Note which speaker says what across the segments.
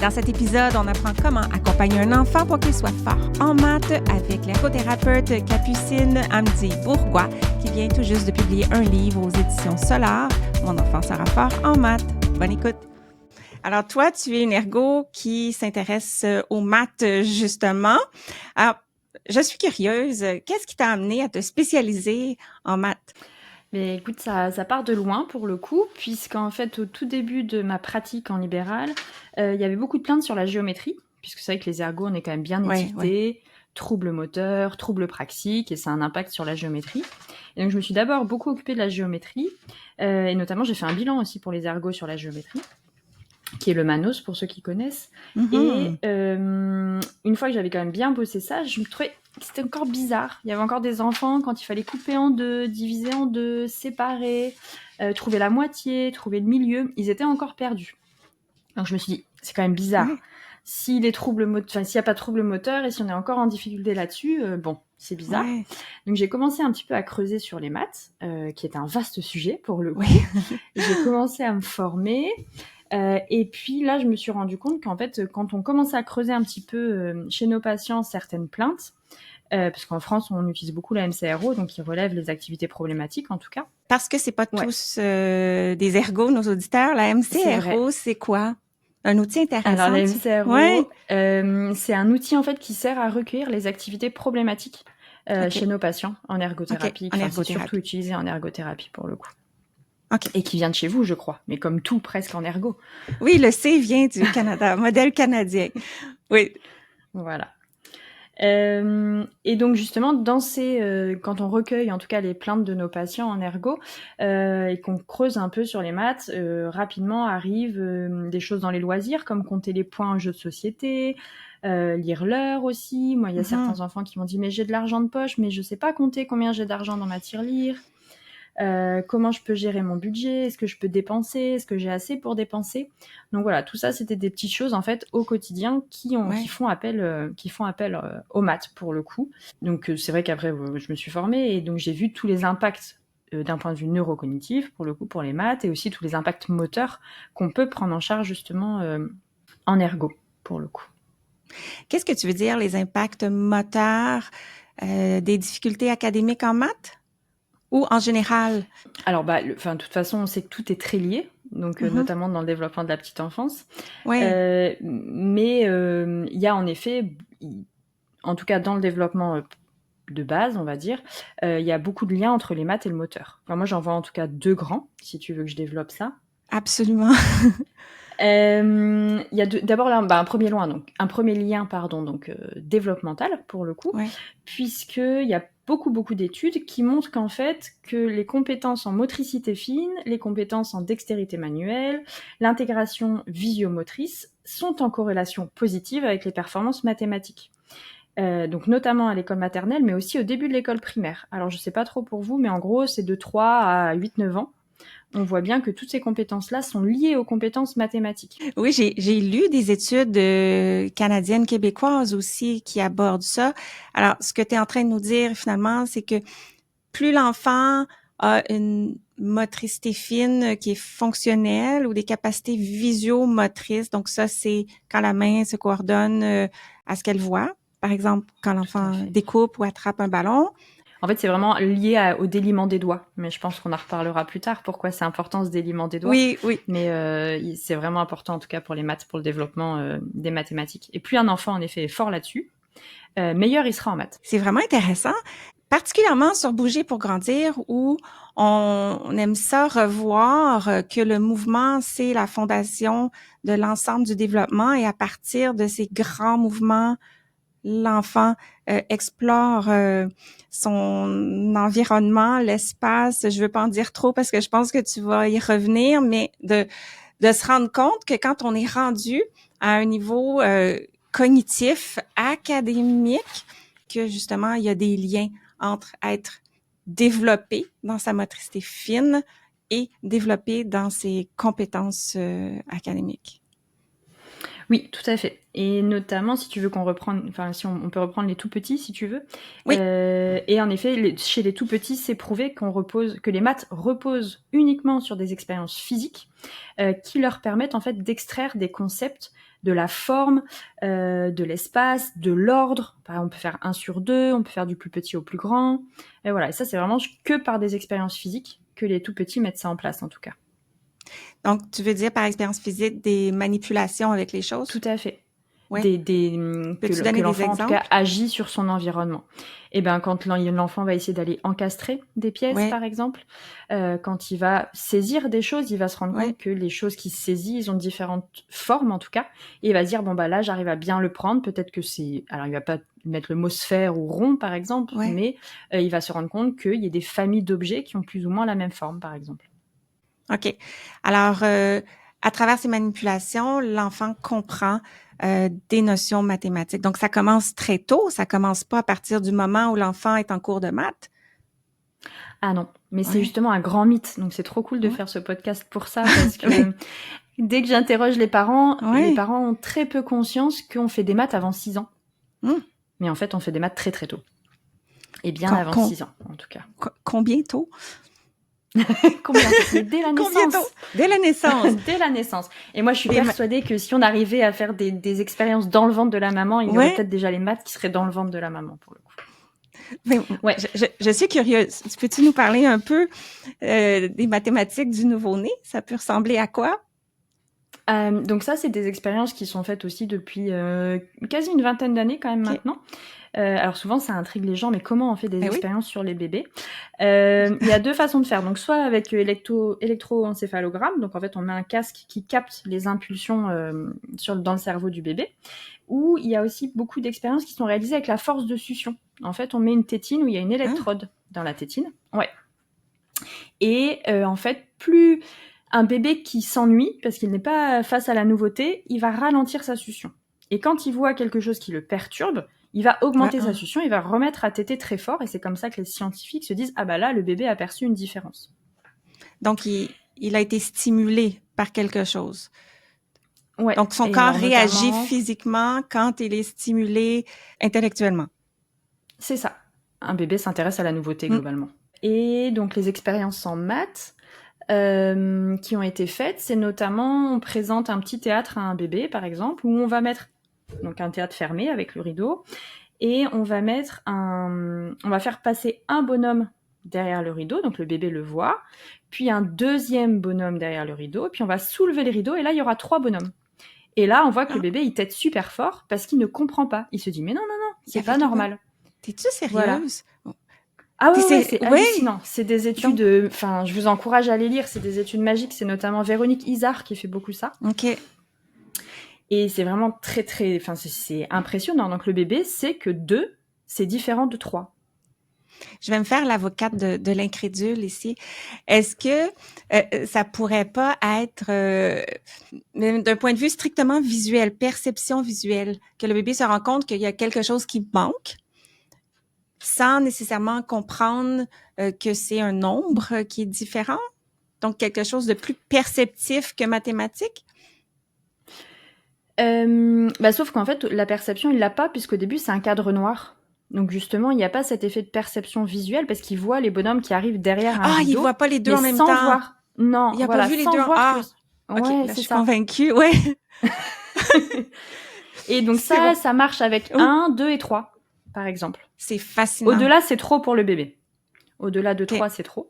Speaker 1: Dans cet épisode, on apprend comment accompagner un enfant pour qu'il soit fort en maths avec l'ergothérapeute Capucine Hamdi-Bourgois qui vient tout juste de publier un livre aux éditions Solar, Mon enfant sera fort en maths. Bonne écoute! Alors toi, tu es une ergo qui s'intéresse aux maths justement. Alors, je suis curieuse, qu'est-ce qui t'a amené à te spécialiser en maths?
Speaker 2: Mais écoute, ça part de loin pour le coup, puisqu'en fait, au tout début de ma pratique en libéral, il y avait beaucoup de plaintes sur la géométrie, puisque c'est vrai que les ergos, on est quand même bien étiquetés, troubles moteurs, troubles praxiques, et ça a un impact sur la géométrie. Et donc, je me suis d'abord beaucoup occupée de la géométrie, et notamment, j'ai fait un bilan aussi pour les ergos sur la géométrie, qui est le Manos, pour ceux qui connaissent. Et une fois que j'avais quand même bien bossé ça, je me trouvais que c'était encore bizarre. Il y avait encore des enfants, quand il fallait couper en deux, diviser en deux, séparer, trouver la moitié, trouver le milieu, ils étaient encore perdus. Donc je me suis dit, c'est quand même bizarre.
Speaker 1: Ouais.
Speaker 2: S'il n'y a pas de trouble moteur et si on est encore en difficulté là-dessus, bon, c'est bizarre.
Speaker 1: Ouais.
Speaker 2: Donc j'ai commencé un petit peu à creuser sur les maths, qui est un vaste sujet pour le coup.
Speaker 1: Oui.
Speaker 2: J'ai commencé à me former. Et puis là, je me suis rendu compte qu'en fait, quand on commence à creuser un petit peu chez nos patients certaines plaintes, parce qu'en France, on utilise beaucoup la MCRO, donc ils relèvent les activités problématiques en tout cas.
Speaker 1: Parce que c'est pas tous des ergos, nos auditeurs. La MCRO, c'est quoi? Un outil intéressant.
Speaker 2: Alors la MCRO, c'est un outil en fait qui sert à recueillir les activités problématiques chez nos patients en ergothérapie. C'est surtout utilisé en ergothérapie pour le coup. Et qui vient de chez vous, je crois, mais comme tout presque en ergo.
Speaker 1: Oui, le C vient du Canada, modèle canadien. Oui.
Speaker 2: Voilà. Et donc justement, quand on recueille en tout cas les plaintes de nos patients en ergo et qu'on creuse un peu sur les maths, rapidement arrivent des choses dans les loisirs comme compter les points en jeu de société, lire l'heure aussi. Moi, il y a certains enfants qui m'ont dit mais j'ai de l'argent de poche, mais je sais pas compter combien j'ai d'argent dans ma tirelire. Comment je peux gérer mon budget, est-ce que je peux dépenser, est-ce que j'ai assez pour dépenser. Donc voilà, tout ça c'était des petites choses en fait au quotidien qui font appel aux maths pour le coup. Donc c'est vrai qu'après je me suis formée et donc j'ai vu tous les impacts d'un point de vue neurocognitif pour le coup pour les maths et aussi tous les impacts moteurs qu'on peut prendre en charge justement en ergo pour le coup.
Speaker 1: Qu'est-ce que tu veux dire les impacts moteurs des difficultés académiques en maths? Ou en général?
Speaker 2: Alors, de toute façon, on sait que tout est très lié, donc notamment dans le développement de la petite enfance.
Speaker 1: Ouais.
Speaker 2: Mais il y a en effet, en tout cas dans le développement de base, on va dire, il y a beaucoup de liens entre les maths et le moteur. Enfin, moi, j'en vois en tout cas deux grands, si tu veux que je développe ça.
Speaker 1: Absolument.
Speaker 2: Il y a d'abord là, un premier lien, développemental pour le coup, puisqu'il y a beaucoup d'études qui montrent qu'en fait, que les compétences en motricité fine, les compétences en dextérité manuelle, l'intégration visio-motrice sont en corrélation positive avec les performances mathématiques. Donc notamment à l'école maternelle, mais aussi au début de l'école primaire. Alors je sais pas trop pour vous, mais en gros, c'est de 3 à 8-9 ans. On voit bien que toutes ces compétences-là sont liées aux compétences mathématiques.
Speaker 1: Oui, j'ai lu des études canadiennes, québécoises aussi qui abordent ça. Alors, ce que tu es en train de nous dire finalement, c'est que plus l'enfant a une motricité fine qui est fonctionnelle ou des capacités visio-motrices, donc ça, c'est quand la main se coordonne à ce qu'elle voit. Par exemple, quand l'enfant découpe ou attrape un ballon.
Speaker 2: En fait, c'est vraiment lié au déliement des doigts. Mais je pense qu'on en reparlera plus tard, pourquoi c'est important ce déliement des doigts.
Speaker 1: Oui.
Speaker 2: Mais c'est vraiment important, en tout cas pour les maths, pour le développement des mathématiques. Et plus un enfant, en effet, est fort là-dessus, meilleur il sera en maths.
Speaker 1: C'est vraiment intéressant, particulièrement sur Bouger pour grandir, où on aime ça revoir que le mouvement, c'est la fondation de l'ensemble du développement et à partir de ces grands mouvements, l'enfant explore son environnement, l'espace. Je veux pas en dire trop parce que je pense que tu vas y revenir, mais de se rendre compte que quand on est rendu à un niveau cognitif, académique, que justement, il y a des liens entre être développé dans sa motricité fine et développé dans ses compétences académiques.
Speaker 2: Oui, tout à fait. Et notamment, si tu veux qu'on reprenne, enfin, si on peut reprendre les tout petits, si tu veux.
Speaker 1: Oui.
Speaker 2: Et en effet, chez les tout petits, c'est prouvé que les maths reposent uniquement sur des expériences physiques qui leur permettent en fait d'extraire des concepts de la forme, de l'espace, de l'ordre. Par exemple, on peut faire 1 sur 2, on peut faire du plus petit au plus grand. Et voilà, et ça, c'est vraiment que par des expériences physiques que les tout petits mettent ça en place, en tout cas.
Speaker 1: Donc, tu veux dire par expérience physique des manipulations avec les choses?
Speaker 2: Tout à fait.
Speaker 1: Oui. Peux-tu donner
Speaker 2: Que
Speaker 1: des
Speaker 2: l'enfant, en tout cas,
Speaker 1: exemples?
Speaker 2: agit sur son environnement. Et ben, quand l'enfant va essayer d'aller encastrer des pièces,
Speaker 1: Oui,
Speaker 2: par exemple, quand il va saisir des choses, il va se rendre
Speaker 1: oui.
Speaker 2: compte que les choses qu'il saisit, ils ont différentes formes, en tout cas. Et il va se dire, bon, bah là, j'arrive à bien le prendre. Peut-être que c'est... Alors, il va pas mettre le mot sphère ou rond, par exemple,
Speaker 1: Ouais.
Speaker 2: mais il va se rendre compte qu'il y a des familles d'objets qui ont plus ou moins la même forme, par exemple.
Speaker 1: OK. Alors, à travers ces manipulations, l'enfant comprend des notions mathématiques. Donc, ça commence très tôt. Ça commence pas à partir du moment où l'enfant est en cours de maths.
Speaker 2: Ah non, mais c'est
Speaker 1: Ouais.
Speaker 2: justement un grand mythe. Donc, c'est trop cool de
Speaker 1: Ouais.
Speaker 2: faire ce podcast pour ça, parce que
Speaker 1: Oui.
Speaker 2: dès que j'interroge les
Speaker 1: Ouais.
Speaker 2: parents ont très peu conscience qu'on fait des maths avant 6 ans.
Speaker 1: Hmm.
Speaker 2: Mais en fait, on fait des maths très très tôt. Et bien
Speaker 1: Com-
Speaker 2: avant
Speaker 1: com-
Speaker 2: 6 ans, en tout cas.
Speaker 1: Combien tôt?
Speaker 2: Combien tôt? Mais dès la
Speaker 1: Combien tôt?
Speaker 2: naissance.
Speaker 1: Dès la naissance.
Speaker 2: Dès la naissance. Et moi, je suis
Speaker 1: Des ma-
Speaker 2: persuadée que si on arrivait à faire des expériences dans le ventre de la maman, il y aurait
Speaker 1: Ouais.
Speaker 2: peut-être déjà les maths qui seraient dans le ventre de la maman, pour le coup.
Speaker 1: Mais
Speaker 2: Ouais.
Speaker 1: je suis curieuse. Peux-tu nous parler un peu des mathématiques du nouveau-né? Ça peut ressembler à quoi?
Speaker 2: Donc ça, c'est des expériences qui sont faites aussi depuis quasi une vingtaine d'années quand même
Speaker 1: OK.
Speaker 2: maintenant. Alors souvent, ça intrigue les gens, mais comment on fait des
Speaker 1: Ben oui.
Speaker 2: expériences sur les bébés? Il y a 2 façons de faire. Donc soit avec électroencéphalogramme, donc en fait on met un casque qui capte les impulsions dans le cerveau du bébé, ou il y a aussi beaucoup d'expériences qui sont réalisées avec la force de succion. En fait, on met une tétine où il y a une électrode dans la tétine. Ouais. Et en fait, plus un bébé qui s'ennuie parce qu'il n'est pas face à la nouveauté, il va ralentir sa succion. Et quand il voit quelque chose qui le perturbe, il va augmenter sa succion, il va remettre à téter très fort, et c'est comme ça que les scientifiques se disent « Ah bah là, le bébé a perçu une différence ».
Speaker 1: Donc, il a été stimulé par quelque chose.
Speaker 2: Ouais.
Speaker 1: Donc, son
Speaker 2: Et
Speaker 1: corps
Speaker 2: alors,
Speaker 1: réagit
Speaker 2: notamment,
Speaker 1: physiquement quand il est stimulé intellectuellement.
Speaker 2: c'est ça. Un bébé s'intéresse à la nouveauté,
Speaker 1: Mm.
Speaker 2: globalement. Et donc, les expériences en maths qui ont été faites, c'est notamment, on présente un petit théâtre à un bébé, par exemple, où on va mettre donc un théâtre fermé avec le rideau, et on va faire passer un bonhomme derrière le rideau, donc le bébé le voit, puis un deuxième bonhomme derrière le rideau, puis on va soulever les rideaux, et là, il y aura 3 bonhommes. Et là, on voit que le bébé, il tète super fort parce qu'il ne comprend pas. Il se dit, mais non, non, non, c'est pas normal.
Speaker 1: T'es-tu
Speaker 2: Voilà.
Speaker 1: sérieuse?
Speaker 2: Ah ouais, c'est
Speaker 1: Ouais.
Speaker 2: hallucinant. C'est des études, enfin, je vous encourage à les lire, c'est des études magiques, c'est notamment Véronique Izard qui fait beaucoup ça.
Speaker 1: OK.
Speaker 2: Et c'est vraiment très, très, enfin, c'est impressionnant. Donc le bébé sait que 2, c'est différent de 3.
Speaker 1: Je vais me faire l'avocate de l'incrédule ici. Est-ce que ça pourrait pas être, d'un point de vue strictement visuel, perception visuelle, que le bébé se rend compte qu'il y a quelque chose qui manque, sans nécessairement comprendre que c'est un nombre qui est différent? Donc, quelque chose de plus perceptif que mathématique?
Speaker 2: Sauf qu'en fait, la perception, il l'a pas, puisqu'au début, c'est un cadre noir. Donc justement, il n'y a pas cet effet de perception visuelle, parce qu'il voit les bonhums qui arrivent derrière un rideau.
Speaker 1: Il voit pas les deux
Speaker 2: mais
Speaker 1: en même
Speaker 2: sans
Speaker 1: temps.
Speaker 2: voir. Non,
Speaker 1: Il a
Speaker 2: voilà,
Speaker 1: pas vu les
Speaker 2: sans
Speaker 1: deux.
Speaker 2: voir que...
Speaker 1: OK,
Speaker 2: Ouais,
Speaker 1: là, je
Speaker 2: c'est
Speaker 1: suis
Speaker 2: ça.
Speaker 1: convaincue. Ouais.
Speaker 2: Et donc
Speaker 1: C'est bon.
Speaker 2: ça marche avec 1, 2 et 3, par exemple.
Speaker 1: C'est fascinant.
Speaker 2: Au-delà, c'est trop pour le bébé. Au-delà de
Speaker 1: OK.
Speaker 2: 3, c'est trop.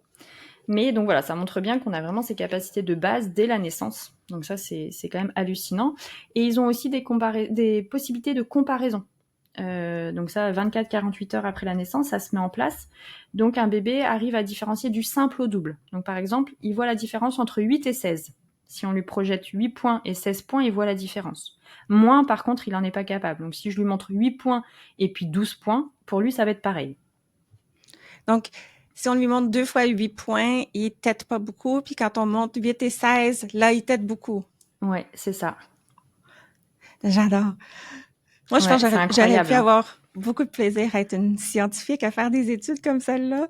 Speaker 2: Mais donc voilà, ça montre bien qu'on a vraiment ces capacités de base dès la naissance. Donc ça, c'est quand même hallucinant. Et ils ont aussi des possibilités de comparaison. Donc ça, 24-48 heures après la naissance, ça se met en place. Donc un bébé arrive à différencier du simple au double. Donc par exemple, il voit la différence entre 8 et 16. Si on lui projette 8 points et 16 points, il voit la différence. Moins, par contre, il n'en est pas capable. Donc si je lui montre 8 points et puis 12 points, pour lui, ça va être pareil.
Speaker 1: Donc, si on lui montre 2 fois 8 points, il tète pas beaucoup. Puis quand on monte 8 et 16, là, il tète beaucoup.
Speaker 2: Ouais, c'est ça.
Speaker 1: J'adore. Moi, je pense que j'aurais
Speaker 2: incroyable,
Speaker 1: pu avoir beaucoup de plaisir à être une scientifique, à faire des études comme celle-là.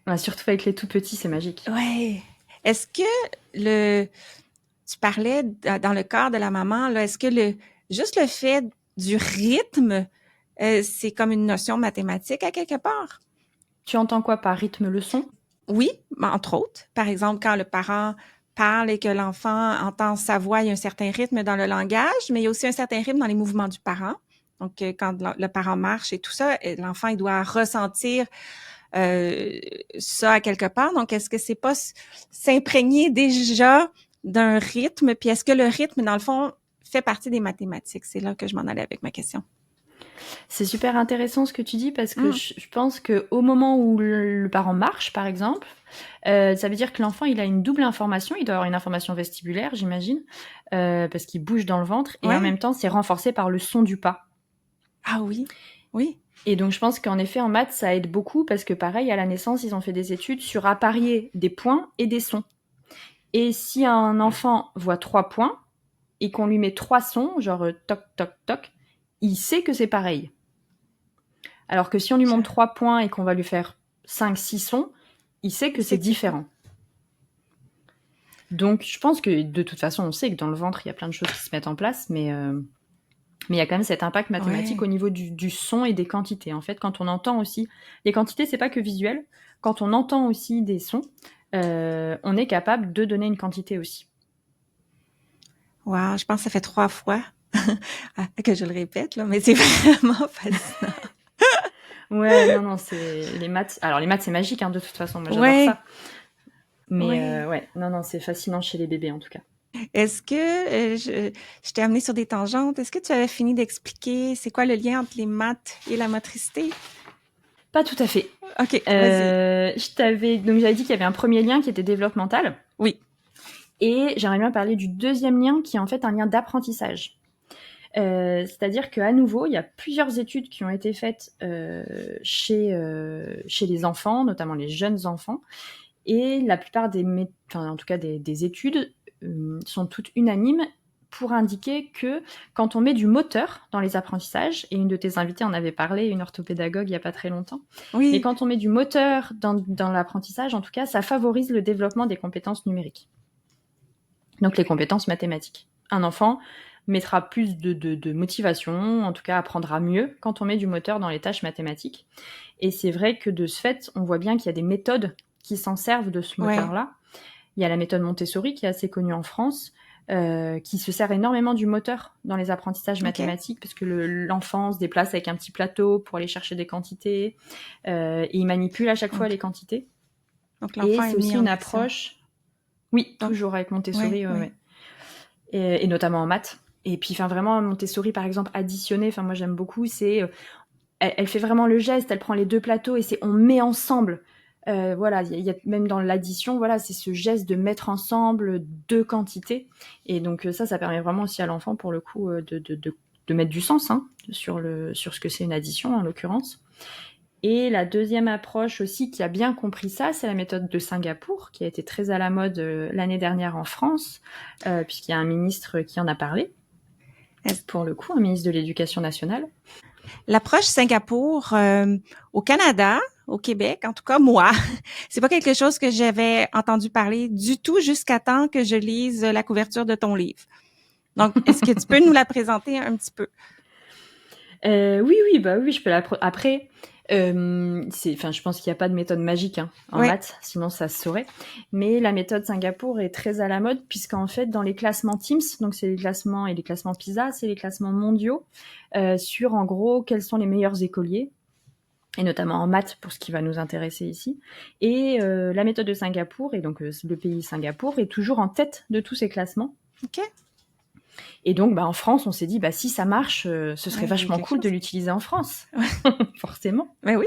Speaker 2: Ouais, surtout avec les tout petits, c'est magique.
Speaker 1: Ouais. Est-ce que tu parlais dans le corps de la maman, là, est-ce que juste le fait du rythme, c'est comme une notion mathématique à quelque part?
Speaker 2: Tu entends quoi par rythme leçon?
Speaker 1: Oui, entre autres. Par exemple, quand le parent parle et que l'enfant entend sa voix, il y a un certain rythme dans le langage, mais il y a aussi un certain rythme dans les mouvements du parent. Donc, quand le parent marche et tout ça, l'enfant, il doit ressentir ça à quelque part. Donc, est-ce que c'est pas s'imprégner déjà d'un rythme? Puis est-ce que le rythme, dans le fond, fait partie des mathématiques? C'est là que je m'en allais avec ma question.
Speaker 2: C'est super intéressant ce que tu dis parce que je pense qu'au moment où le parent marche, par exemple, ça veut dire que l'enfant, il a une double information. Il doit avoir une information vestibulaire, j'imagine, parce qu'il bouge dans le ventre. Et en même temps, c'est renforcé par le son du pas.
Speaker 1: Ah oui, oui.
Speaker 2: Et donc, je pense qu'en effet, en maths, ça aide beaucoup parce que pareil, à la naissance, ils ont fait des études sur apparier des points et des sons. Et si un enfant voit 3 points et qu'on lui met 3 sons, genre toc, toc, toc, il sait que c'est pareil. Alors que si on lui montre 3 points et qu'on va lui faire 5, 6 sons, il sait que c'est différent. Donc, je pense que de toute façon, on sait que dans le ventre, il y a plein de choses qui se mettent en place, mais il y a quand même cet impact mathématique au niveau du son et des quantités. En fait, quand on entend aussi... Les quantités, c'est pas que visuel. Quand on entend aussi des sons, on est capable de donner une quantité aussi.
Speaker 1: Wow, je pense que ça fait 3 fois que je le répète, là, mais c'est vraiment fascinant.
Speaker 2: Ouais, non, c'est les maths. Alors, les maths, c'est magique, hein, de toute façon. Moi, j'adore ça. Mais ouais, non, c'est fascinant chez les bébés, en tout cas.
Speaker 1: Est-ce que je t'ai amené sur des tangentes? Est-ce que tu avais fini d'expliquer c'est quoi le lien entre les maths et la motricité?
Speaker 2: Pas tout à fait.
Speaker 1: OK, vas-y.
Speaker 2: J'avais dit qu'il y avait un premier lien qui était développemental.
Speaker 1: Oui.
Speaker 2: Et j'aimerais bien parler du deuxième lien qui est en fait un lien d'apprentissage. C'est-à-dire qu'à nouveau, il y a plusieurs études qui ont été faites chez les enfants, notamment les jeunes enfants, et la plupart des études sont toutes unanimes pour indiquer que quand on met du moteur dans les apprentissages, et une de tes invitées en avait parlé, une orthopédagogue il n'y a pas très longtemps, mais quand on met du moteur dans l'apprentissage, en tout cas, ça favorise le développement des compétences numériques. Donc les compétences mathématiques. Un enfant mettra plus de motivation, en tout cas apprendra mieux quand on met du moteur dans les tâches mathématiques. Et c'est vrai que de ce fait, on voit bien qu'il y a des méthodes qui s'en servent de ce moteur-là. Il y a la méthode Montessori qui est assez connue en France, qui se sert énormément du moteur dans les apprentissages mathématiques parce que l'enfant se déplace avec un petit plateau pour aller chercher des quantités et il manipule à chaque fois les quantités.
Speaker 1: Donc l'enfant
Speaker 2: et c'est aussi une approche... Oui, toujours avec Montessori, et notamment en maths. Et puis, vraiment, Montessori, par exemple, additionner, moi, j'aime beaucoup, c'est... Elle fait vraiment le geste, elle prend les deux plateaux et c'est on met ensemble. Voilà, il y a même dans l'addition, voilà, c'est ce geste de mettre ensemble deux quantités. Et donc, ça permet vraiment aussi à l'enfant, pour le coup, de mettre du sens sur ce que c'est une addition, en l'occurrence. Et la deuxième approche aussi qui a bien compris ça, c'est la méthode de Singapour, qui a été très à la mode l'année dernière en France, puisqu'il y a un ministre qui en a parlé, pour le coup, un ministre de l'Éducation nationale.
Speaker 1: L'approche Singapour au Canada, au Québec, en tout cas moi, c'est pas quelque chose que j'avais entendu parler du tout jusqu'à temps que je lise la couverture de ton livre. Donc, est-ce que tu peux nous la présenter un petit peu?
Speaker 2: Oui, je peux Après, je pense qu'il n'y a pas de méthode magique en maths, sinon ça se saurait. Mais la méthode Singapour est très à la mode, puisqu'en fait, dans les classements Teams, donc c'est les classements PISA, c'est les classements mondiaux, sur en gros quels sont les meilleurs écoliers, et notamment en maths pour ce qui va nous intéresser ici. Et la méthode de Singapour, et donc le pays Singapour, est toujours en tête de tous ces classements.
Speaker 1: OK.
Speaker 2: Et donc, en France, on s'est dit, si ça marche, ce serait vachement cool de l'utiliser en France. Forcément.
Speaker 1: Mais oui.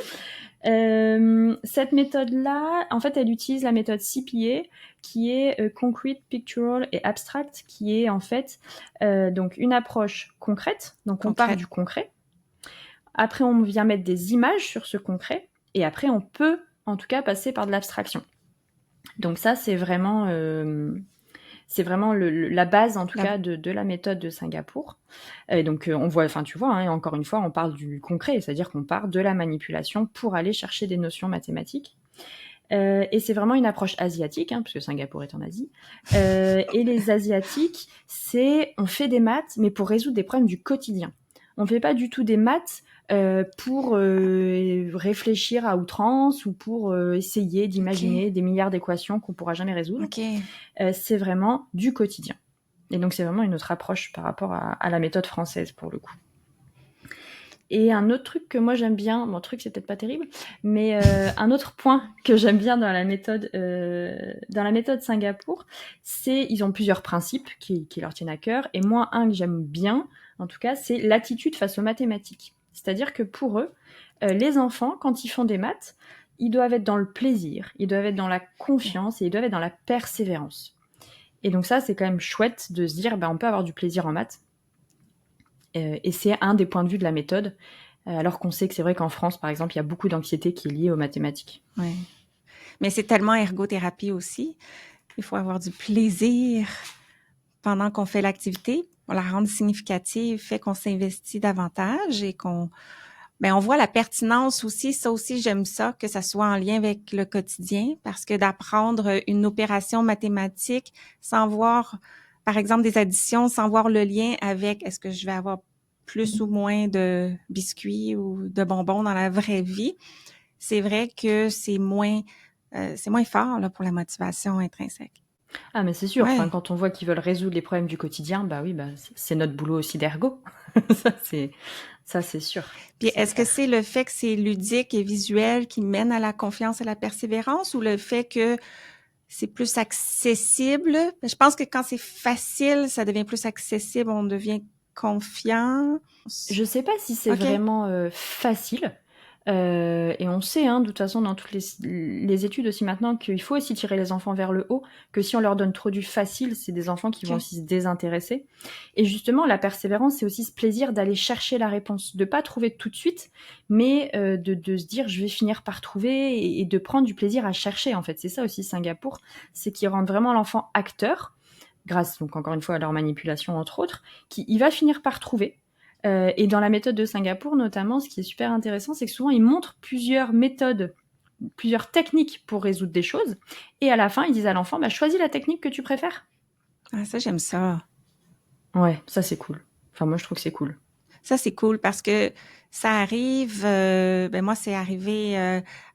Speaker 2: Cette méthode-là, en fait, elle utilise la méthode CPA, qui est Concrete, Pictorial et Abstract, qui est en fait donc une approche concrète. Donc, on part du concret. Après, on vient mettre des images sur ce concret. Et après, on peut, en tout cas, passer par de l'abstraction. Donc ça, c'est vraiment... la base, en tout cas, de la méthode de Singapour. Et donc, on voit, tu vois, encore une fois, on parle du concret, c'est-à-dire qu'on part de la manipulation pour aller chercher des notions mathématiques. Et c'est vraiment une approche asiatique, hein, puisque Singapour est en Asie. Et les Asiatiques, on fait des maths, mais pour résoudre des problèmes du quotidien. On fait pas du tout des maths pour réfléchir à outrance ou pour essayer d'imaginer des milliards d'équations qu'on pourra jamais résoudre.
Speaker 1: OK.
Speaker 2: C'est vraiment du quotidien. Et donc, c'est vraiment une autre approche par rapport à la méthode française, pour le coup. Et un autre truc que moi j'aime bien, bon, truc c'est peut-être pas terrible, mais un autre point que j'aime bien dans la méthode Singapour, c'est ils ont plusieurs principes qui leur tiennent à cœur, et moi un que j'aime bien, en tout cas, c'est l'attitude face aux mathématiques. C'est-à-dire que pour eux, les enfants, quand ils font des maths, ils doivent être dans le plaisir, ils doivent être dans la confiance et ils doivent être dans la persévérance. Et donc ça, c'est quand même chouette de se dire, on peut avoir du plaisir en maths. Et c'est un des points de vue de la méthode, alors qu'on sait que c'est vrai qu'en France, par exemple, il y a beaucoup d'anxiété qui est liée aux mathématiques.
Speaker 1: Oui. Mais c'est tellement ergothérapie aussi. Il faut avoir du plaisir pendant qu'on fait l'activité. La rendre significative fait qu'on s'investit davantage et on voit la pertinence aussi. Ça aussi, j'aime ça, que ça soit en lien avec le quotidien, parce que d'apprendre une opération mathématique sans voir, par exemple, des additions, sans voir le lien avec est-ce que je vais avoir plus ou moins de biscuits ou de bonbons dans la vraie vie, c'est vrai que c'est moins fort là, pour la motivation intrinsèque.
Speaker 2: Ah, mais c'est sûr.
Speaker 1: Ouais.
Speaker 2: Enfin, quand on voit qu'ils veulent résoudre les problèmes du quotidien, oui, c'est notre boulot aussi d'ergo. ça, c'est sûr.
Speaker 1: Puis
Speaker 2: C'est
Speaker 1: est-ce que
Speaker 2: clair.
Speaker 1: c'est le fait que c'est ludique et visuel qui mène à la confiance et la persévérance, ou le fait que c'est plus accessible? Je pense que quand c'est facile, ça devient plus accessible, on devient confiant.
Speaker 2: Je sais pas si c'est
Speaker 1: OK.
Speaker 2: vraiment facile. Et on sait, de toute façon, dans toutes les études aussi maintenant, qu'il faut aussi tirer les enfants vers le haut, que si on leur donne trop du facile, c'est des enfants qui vont aussi se désintéresser. Et justement, la persévérance, c'est aussi ce plaisir d'aller chercher la réponse, de pas trouver tout de suite, mais de se dire, je vais finir par trouver, et de prendre du plaisir à chercher, en fait. C'est ça aussi Singapour, c'est qu'ils rendent vraiment l'enfant acteur, grâce, donc encore une fois, à leur manipulation, entre autres, il va finir par trouver. Et dans la méthode de Singapour, notamment, ce qui est super intéressant, c'est que souvent, ils montrent plusieurs méthodes, plusieurs techniques pour résoudre des choses. Et à la fin, ils disent à l'enfant, choisis la technique que tu préfères.
Speaker 1: Ah, ça, j'aime ça.
Speaker 2: Ouais, ça, c'est cool. Enfin, moi, je trouve que c'est cool.
Speaker 1: Ça, c'est cool parce que ça arrive, moi, c'est arrivé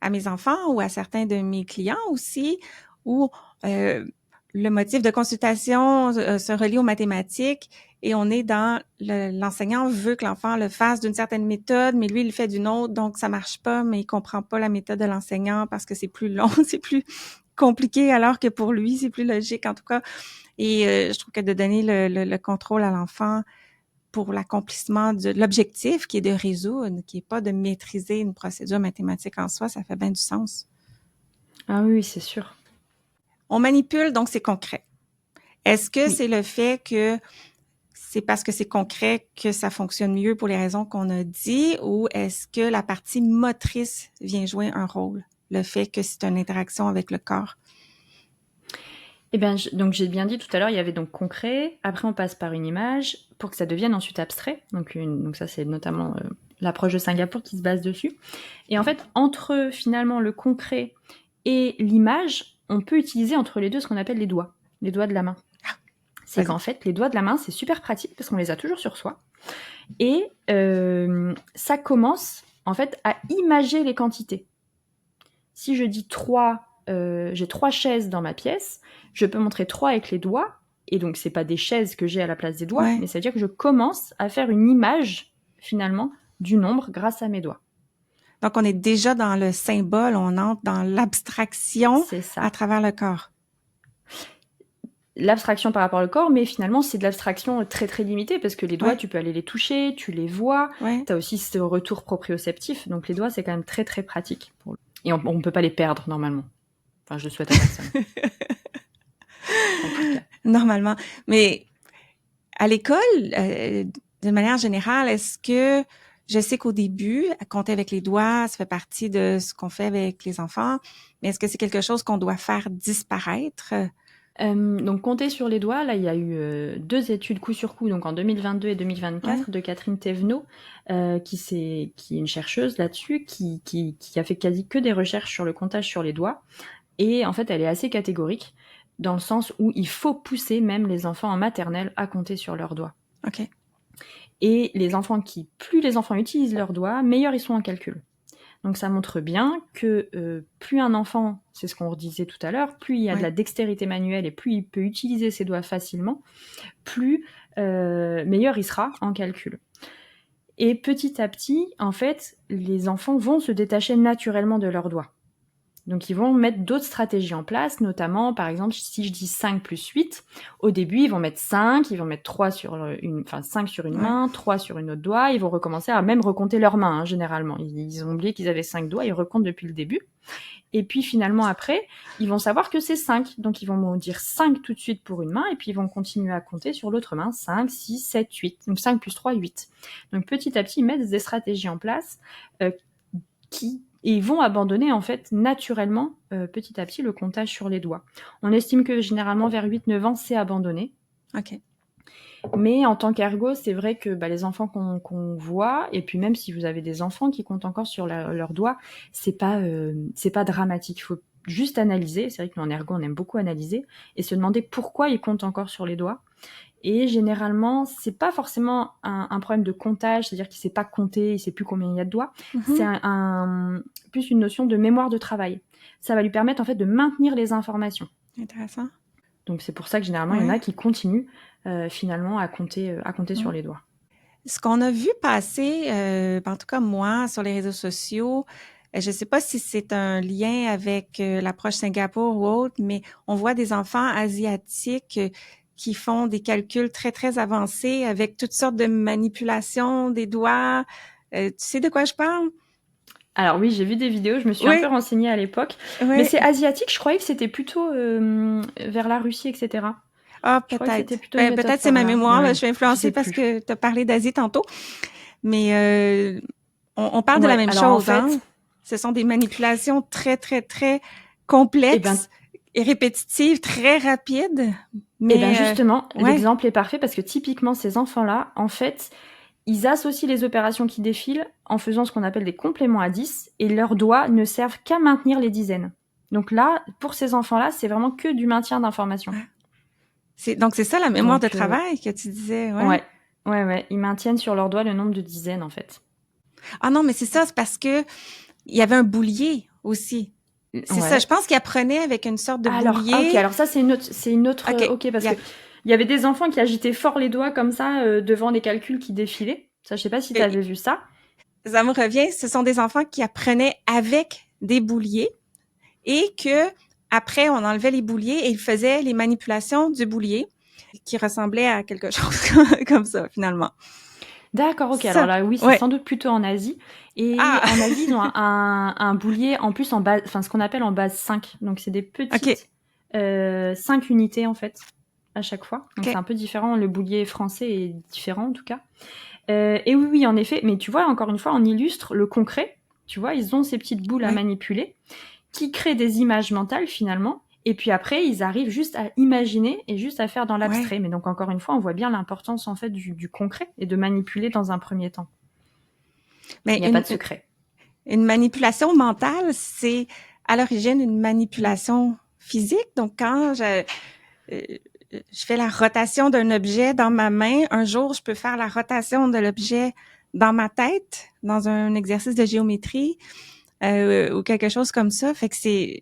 Speaker 1: à mes enfants ou à certains de mes clients aussi, où le motif de consultation se relie aux mathématiques et on est dans l'enseignant veut que l'enfant le fasse d'une certaine méthode, mais lui, il le fait d'une autre, donc ça marche pas, mais il comprend pas la méthode de l'enseignant parce que c'est plus long, c'est plus compliqué, alors que pour lui, c'est plus logique en tout cas. Et je trouve que de donner le contrôle à l'enfant pour l'accomplissement de l'objectif qui est de résoudre, qui est pas de maîtriser une procédure mathématique en soi, ça fait bien du sens.
Speaker 2: Ah oui, c'est sûr.
Speaker 1: On manipule, donc c'est concret. Est-ce que
Speaker 2: Oui.
Speaker 1: c'est le fait que c'est parce que c'est concret que ça fonctionne mieux pour les raisons qu'on a dit, ou est-ce que la partie motrice vient jouer un rôle? Le fait que c'est une interaction avec le corps?
Speaker 2: Eh bien, donc j'ai bien dit tout à l'heure, il y avait donc concret, après on passe par une image, pour que ça devienne ensuite abstrait. Donc ça, c'est notamment l'approche de Singapour qui se base dessus. Et en fait, entre finalement le concret et l'image, on peut utiliser entre les deux ce qu'on appelle les doigts de la main. C'est qu'en fait, les doigts de la main, c'est super pratique parce qu'on les a toujours sur soi. Et ça commence en fait à imager les quantités. Si je dis 3, j'ai 3 chaises dans ma pièce, je peux montrer 3 avec les doigts, et donc c'est pas des chaises que j'ai à la place des doigts, mais c'est-à-dire que je commence à faire une image, finalement, du nombre grâce à mes doigts.
Speaker 1: Donc, on est déjà dans le symbole, on entre dans l'abstraction à travers le corps.
Speaker 2: L'abstraction par rapport au corps, mais finalement, c'est de l'abstraction très, très limitée, parce que les doigts, tu peux aller les toucher, tu les vois, tu as aussi ce retour proprioceptif, donc les doigts, c'est quand même très, très pratique. Et on ne peut pas les perdre, normalement. Enfin, je le souhaite à personne.
Speaker 1: Normalement. Mais à l'école, de manière générale, est-ce que, je sais qu'au début, à compter avec les doigts, ça fait partie de ce qu'on fait avec les enfants, mais est-ce que c'est quelque chose qu'on doit faire disparaître?
Speaker 2: Donc compter sur les doigts, là, il y a eu 2 études coup sur coup, donc en 2022 et 2024, de Catherine Thévenot, qui est une chercheuse là-dessus, qui a fait quasi que des recherches sur le comptage sur les doigts. Et en fait, elle est assez catégorique, dans le sens où il faut pousser même les enfants en maternelle à compter sur leurs doigts.
Speaker 1: OK.
Speaker 2: Et plus les enfants utilisent leurs doigts, meilleurs ils sont en calcul. Donc ça montre bien que plus un enfant, c'est ce qu'on redisait tout à l'heure, plus il y a de la dextérité manuelle et plus il peut utiliser ses doigts facilement, plus meilleur il sera en calcul. Et petit à petit, en fait, les enfants vont se détacher naturellement de leurs doigts. Donc ils vont mettre d'autres stratégies en place, notamment, par exemple, si je dis 5 plus 8, au début, ils vont mettre 5, ils vont mettre 5 sur une main, 3 sur une autre doigt, ils vont recommencer à même recompter leurs mains, généralement. Ils ont oublié qu'ils avaient 5 doigts, ils recomptent depuis le début. Et puis finalement, après, ils vont savoir que c'est 5. Donc ils vont dire 5 tout de suite pour une main, et puis ils vont continuer à compter sur l'autre main, 5, 6, 7, 8. Donc 5 plus 3, 8. Donc petit à petit, ils mettent des stratégies en place et ils vont abandonner en fait naturellement petit à petit le comptage sur les doigts. On estime que généralement vers 8-9 ans, c'est abandonné.
Speaker 1: OK.
Speaker 2: Mais en tant qu'ergo, c'est vrai que les enfants qu'on voit, et puis même si vous avez des enfants qui comptent encore sur leurs doigts, c'est pas dramatique. Il faut juste analyser. C'est vrai que nous en ergo, on aime beaucoup analyser et se demander pourquoi ils comptent encore sur les doigts. Et généralement, c'est pas forcément un problème de comptage, c'est-à-dire qu'il sait pas compter, il sait plus combien il y a de doigts. C'est plus une notion de mémoire de travail. Ça va lui permettre en fait de maintenir les informations.
Speaker 1: Intéressant.
Speaker 2: Donc c'est pour ça que généralement il y en a qui continuent finalement à compter sur les doigts.
Speaker 1: Ce qu'on a vu passer, en tout cas moi, sur les réseaux sociaux, je ne sais pas si c'est un lien avec l'approche Singapour ou autre, mais on voit des enfants asiatiques qui font des calculs très, très avancés avec toutes sortes de manipulations des doigts. Tu sais de quoi je parle?
Speaker 2: Alors oui, j'ai vu des vidéos, je me suis un peu renseignée à l'époque. Mais c'est asiatique, je croyais que c'était plutôt vers la Russie, etc.
Speaker 1: Ah, peut-être. Peut-être c'est ma mémoire. Je suis influencée parce que tu as parlé d'Asie tantôt. Mais on parle de la même chose. En fait, hein? Ce sont des manipulations très, très, très complexes et répétitives, très rapides.
Speaker 2: Mais justement, l'exemple est parfait parce que typiquement, ces enfants-là, en fait, ils associent les opérations qui défilent en faisant ce qu'on appelle des compléments à 10 et leurs doigts ne servent qu'à maintenir les dizaines. Donc là, pour ces enfants-là, c'est vraiment que du maintien d'informations.
Speaker 1: Donc c'est ça la mémoire de travail que tu disais.
Speaker 2: Ouais. Ils maintiennent sur leurs doigts le nombre de dizaines, en fait.
Speaker 1: Ah non, mais c'est ça, c'est parce que il y avait un boulier aussi. C'est ça, je pense qu'ils apprenaient avec une sorte de boulier.
Speaker 2: Alors ça, c'est une autre parce que il y avait des enfants qui agitaient fort les doigts comme ça devant les calculs qui défilaient. Ça, je sais pas si tu avais vu ça.
Speaker 1: Ça me revient, ce sont des enfants qui apprenaient avec des bouliers et que après, on enlevait les bouliers et ils faisaient les manipulations du boulier qui ressemblait à quelque chose comme ça, finalement.
Speaker 2: D'accord, ok. Alors là, oui, c'est sans doute plutôt en Asie. Et en Asie, ils ont un boulier en plus en base, ce qu'on appelle en base 5. Donc, c'est des petites 5 unités, en fait, à chaque fois. Donc, c'est un peu différent. Le boulier français est différent, en tout cas. Et oui, en effet. Mais tu vois, encore une fois, on illustre le concret. Tu vois, ils ont ces petites boules à manipuler qui créent des images mentales, finalement. Et puis après, ils arrivent juste à imaginer et juste à faire dans l'abstrait. Mais donc, encore une fois, on voit bien l'importance, en fait, du concret et de manipuler dans un premier temps. Mais il n'y a pas de secret.
Speaker 1: Une manipulation mentale, c'est à l'origine une manipulation physique. Donc, quand je fais la rotation d'un objet dans ma main, un jour, je peux faire la rotation de l'objet dans ma tête, dans un exercice de géométrie ou quelque chose comme ça. Fait que c'est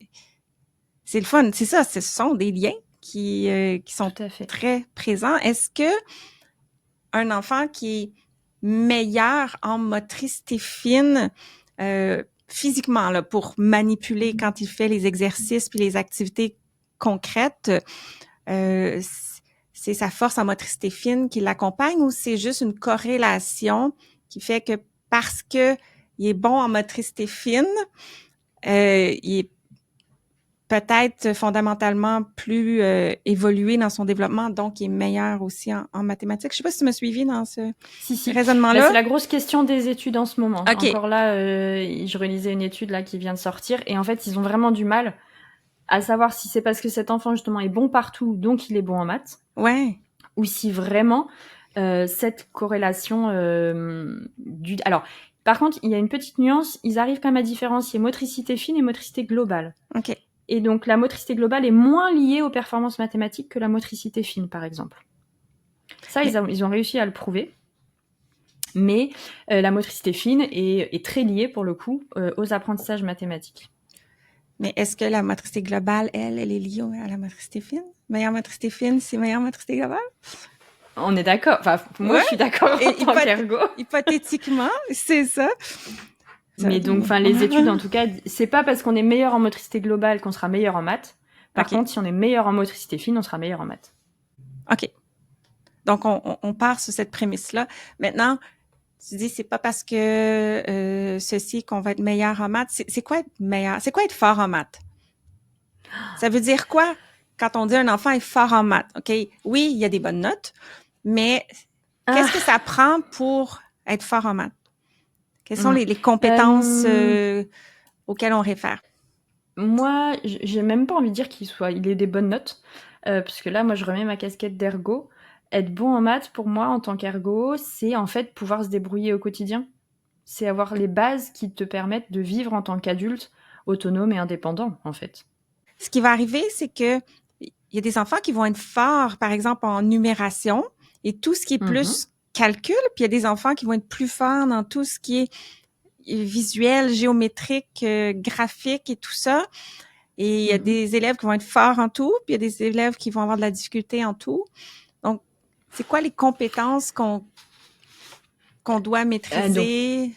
Speaker 1: le fun. C'est ça, ce sont des liens qui sont très présents. Est-ce que un enfant qui est meilleur en motricité fine physiquement là, pour manipuler quand il fait les exercices puis les activités concrètes, c'est sa force en motricité fine qui l'accompagne ou c'est juste une corrélation qui fait que parce que il est bon en motricité fine, il est peut-être fondamentalement plus évolué dans son développement, donc il est meilleur aussi en mathématiques. Je sais pas si tu m'as suivi dans ce raisonnement-là.
Speaker 2: C'est la grosse question des études en ce moment. Encore là, je relisais une étude là qui vient de sortir et en fait, ils ont vraiment du mal à savoir si c'est parce que cet enfant justement est bon partout, donc il est bon en maths,
Speaker 1: Ouais.
Speaker 2: ou si vraiment cette corrélation Alors, par contre, il y a une petite nuance, ils arrivent quand même à différencier motricité fine et motricité globale.
Speaker 1: OK.
Speaker 2: Et donc, la motricité globale est moins liée aux performances mathématiques que la motricité fine, par exemple. Ça,
Speaker 1: Mais,
Speaker 2: ils ont réussi à le prouver. Mais la motricité fine est très liée, pour le coup, aux apprentissages mathématiques.
Speaker 1: mais est-ce que la motricité globale, elle est liée à la motricité fine? Meilleure motricité fine, c'est meilleure motricité globale?
Speaker 2: On est d'accord. Enfin, moi,
Speaker 1: Ouais.
Speaker 2: je suis d'accord en tant qu'ergo.
Speaker 1: Hypothétiquement, c'est ça.
Speaker 2: Mais donc, les études, en tout cas, c'est pas parce qu'on est meilleur en motricité globale qu'on sera meilleur en maths. Par contre, si on est meilleur en motricité fine, on sera meilleur en maths.
Speaker 1: OK. Donc, on part sur cette prémisse-là. Maintenant, tu dis, c'est pas parce que ceci qu'on va être meilleur en maths. C'est quoi être meilleur? C'est quoi être fort en maths? Ça veut dire quoi quand on dit un enfant est fort en maths? OK, oui, il y a des bonnes notes, mais qu'est-ce que ça prend pour être fort en maths? Quelles sont les compétences auxquelles on réfère?
Speaker 2: Moi, j'ai même pas envie de dire il ait des bonnes notes, parce que là, moi, je remets ma casquette d'ergo. Être bon en maths, pour moi, en tant qu'ergo, c'est en fait pouvoir se débrouiller au quotidien. C'est avoir les bases qui te permettent de vivre en tant qu'adulte autonome et indépendant, en fait.
Speaker 1: Ce qui va arriver, c'est que il y a des enfants qui vont être forts, par exemple, en numération et tout ce qui est plus calcul, puis il y a des enfants qui vont être plus forts dans tout ce qui est visuel, géométrique, graphique et tout ça. Et il y a des élèves qui vont être forts en tout, puis il y a des élèves qui vont avoir de la difficulté en tout. Donc, c'est quoi les compétences qu'on doit maîtriser?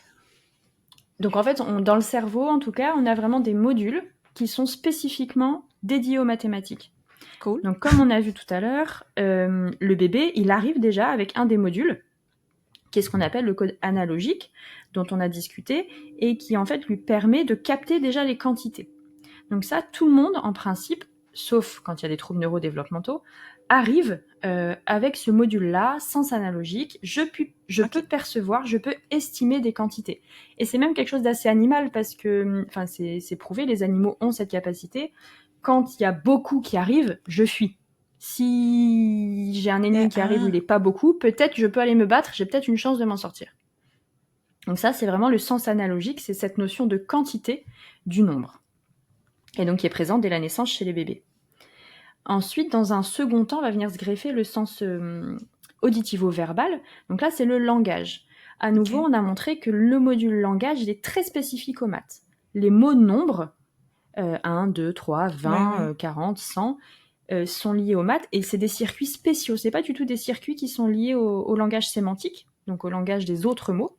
Speaker 2: Donc en fait, dans le cerveau, en tout cas, on a vraiment des modules qui sont spécifiquement dédiés aux mathématiques.
Speaker 1: Cool.
Speaker 2: Donc comme on a vu tout à l'heure, le bébé, il arrive déjà avec un des modules, qui est ce qu'on appelle le code analogique, dont on a discuté, et qui en fait lui permet de capter déjà les quantités. Donc ça, tout le monde, en principe, sauf quand il y a des troubles neurodéveloppementaux, arrive avec ce module-là, sens analogique. Je peux percevoir, je peux estimer des quantités. Et c'est même quelque chose d'assez animal parce que, enfin, c'est prouvé, les animaux ont cette capacité. Quand il y a beaucoup qui arrivent, je fuis. Si j'ai un ennemi qui arrive où il n'est pas beaucoup, peut-être je peux aller me battre, j'ai peut-être une chance de m'en sortir. Donc ça, c'est vraiment le sens analogique, c'est cette notion de quantité du nombre. Et donc qui est présent dès la naissance chez les bébés. Ensuite, dans un second temps, va venir se greffer le sens auditivo-verbal. Donc là, c'est le langage. À nouveau, on a montré que le module langage, il est très spécifique aux maths. Les mots nombres, 1, 2, 3, 20, 40, 100, sont liés aux maths, et c'est des circuits spéciaux. C'est pas du tout des circuits qui sont liés au langage sémantique, donc au langage des autres mots.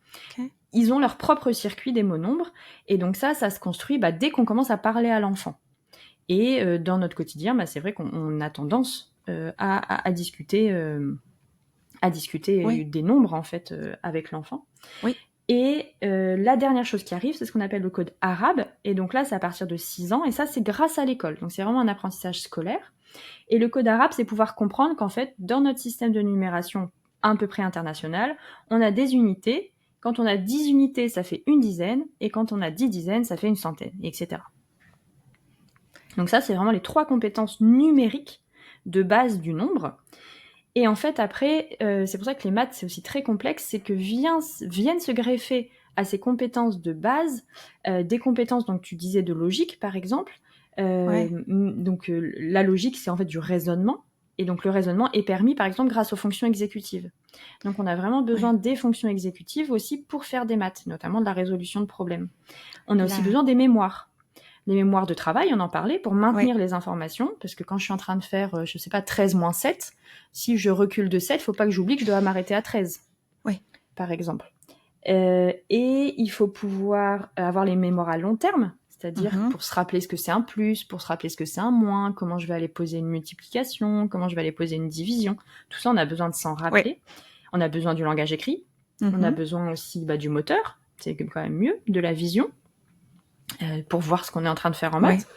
Speaker 2: Ils ont leur propre circuit des mots nombres, et donc ça se construit dès qu'on commence à parler à l'enfant. Et dans notre quotidien, c'est vrai qu'on a tendance à discuter, des nombres en fait avec l'enfant.
Speaker 1: Oui.
Speaker 2: Et la dernière chose qui arrive, c'est ce qu'on appelle le code arabe. Et donc là, c'est à partir de 6 ans. Et ça, c'est grâce à l'école. Donc c'est vraiment un apprentissage scolaire. Et le code arabe, c'est pouvoir comprendre qu'en fait, dans notre système de numération à peu près international, on a des unités. Quand on a 10 unités, ça fait une dizaine. Et quand on a 10 dizaines, ça fait une centaine, etc. Donc ça, c'est vraiment les 3 compétences numériques de base du nombre. Et en fait, après, c'est pour ça que les maths, c'est aussi très complexe, c'est que viennent se greffer à ces compétences de base des compétences, donc tu disais de logique, par exemple. Donc la logique, c'est en fait du raisonnement. Et donc le raisonnement est permis, par exemple, grâce aux fonctions exécutives. Donc on a vraiment besoin des fonctions exécutives aussi pour faire des maths, notamment de la résolution de problèmes. On a aussi besoin des mémoires. Les mémoires de travail, on en parlait, pour maintenir les informations, parce que quand je suis en train de faire, 13 moins 7, si je recule de 7, il ne faut pas que j'oublie que je dois m'arrêter à 13, par exemple. Et il faut pouvoir avoir les mémoires à long terme, c'est-à-dire pour se rappeler ce que c'est un plus, pour se rappeler ce que c'est un moins, comment je vais aller poser une multiplication, comment je vais aller poser une division. Tout ça, on a besoin de s'en rappeler. On a besoin du langage écrit, on a besoin aussi du moteur, c'est quand même mieux, de la vision, pour voir ce qu'on est en train de faire en maths.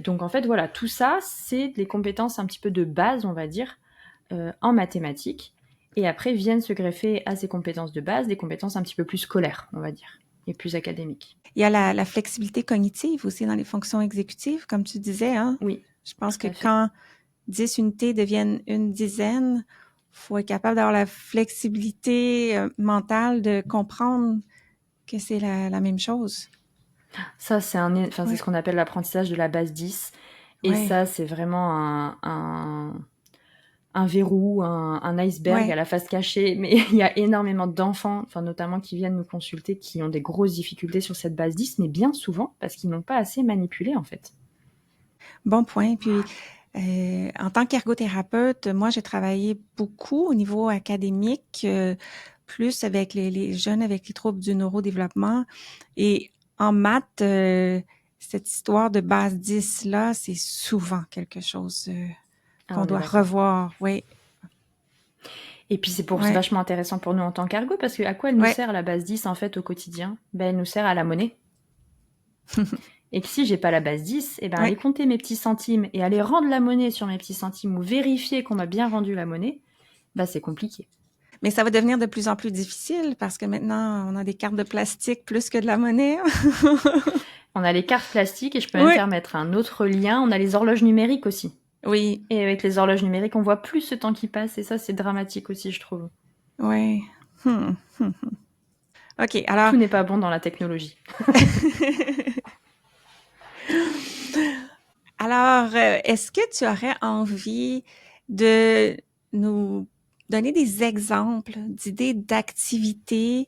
Speaker 2: Donc en fait, voilà, tout ça, c'est des compétences un petit peu de base, on va dire, en mathématiques. Et après viennent se greffer à ces compétences de base des compétences un petit peu plus scolaires, on va dire. et plus académique.
Speaker 1: Il y a la flexibilité cognitive aussi dans les fonctions exécutives, comme tu disais, hein?
Speaker 2: Oui.
Speaker 1: Je pense que quand 10 unités deviennent une dizaine, faut être capable d'avoir la flexibilité mentale de comprendre que c'est la même chose.
Speaker 2: Ça, c'est c'est ce qu'on appelle l'apprentissage de la base 10. Et ça, c'est vraiment un verrou, un iceberg à la face cachée. Mais il y a énormément d'enfants, notamment qui viennent nous consulter, qui ont des grosses difficultés sur cette base 10, mais bien souvent parce qu'ils n'ont pas assez manipulé, en fait.
Speaker 1: Bon point. Puis, en tant qu'ergothérapeute, moi, j'ai travaillé beaucoup au niveau académique, plus avec les jeunes avec les troubles du neurodéveloppement. Et en maths, cette histoire de base 10-là, c'est souvent quelque chose qu'on doit revoir. Oui.
Speaker 2: Et puis, c'est vachement intéressant pour nous en tant qu'ergo, parce que à quoi elle nous sert la base 10, en fait, au quotidien? Elle nous sert à la monnaie. Et que si j'ai pas la base 10, aller compter mes petits centimes et aller rendre la monnaie sur mes petits centimes ou vérifier qu'on m'a bien rendu la monnaie, c'est compliqué.
Speaker 1: Mais ça va devenir de plus en plus difficile parce que maintenant, on a des cartes de plastique plus que de la monnaie.
Speaker 2: On a les cartes plastiques et je peux même faire mettre un autre lien. On a les horloges numériques aussi.
Speaker 1: Oui.
Speaker 2: Et avec les horloges numériques, on voit plus ce temps qui passe et ça, c'est dramatique aussi, je trouve.
Speaker 1: Oui. OK, alors...
Speaker 2: Tout n'est pas bon dans la technologie.
Speaker 1: Alors, est-ce que tu aurais envie de nous donner des exemples d'idées d'activités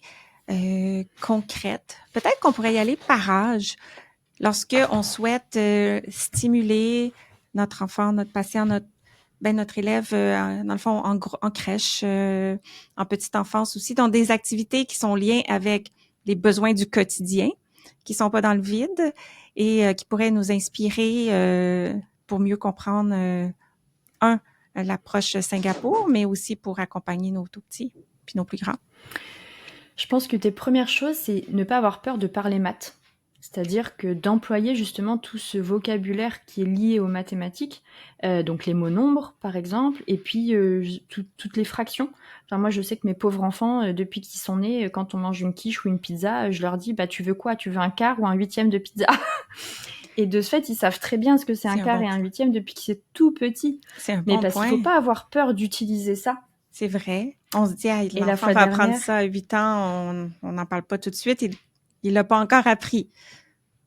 Speaker 1: concrètes? Peut-être qu'on pourrait y aller par âge. Lorsque on souhaite stimuler notre enfant, notre patient, notre élève, dans le fond, en crèche, en petite enfance aussi, donc des activités qui sont liées avec les besoins du quotidien, qui sont pas dans le vide et qui pourraient nous inspirer pour mieux comprendre, l'approche Singapour, mais aussi pour accompagner nos tout petits puis nos plus grands.
Speaker 2: Je pense que tes premières choses, c'est ne pas avoir peur de parler maths. C'est-à-dire que d'employer justement tout ce vocabulaire qui est lié aux mathématiques, donc les mots nombres par exemple, et puis toutes les fractions. Enfin, moi je sais que mes pauvres enfants, depuis qu'ils sont nés, quand on mange une quiche ou une pizza, je leur dis tu veux quoi? Tu veux un quart ou un huitième de pizza? Et de ce fait, ils savent très bien ce que c'est un quart et un huitième depuis que c'est tout petit.
Speaker 1: C'est un bon
Speaker 2: point. Mais parce qu'il ne faut pas avoir peur d'utiliser ça.
Speaker 1: C'est vrai. On se dit, l'enfant va apprendre ça à 8 ans, on n'en parle pas tout de suite, il l'a pas encore appris.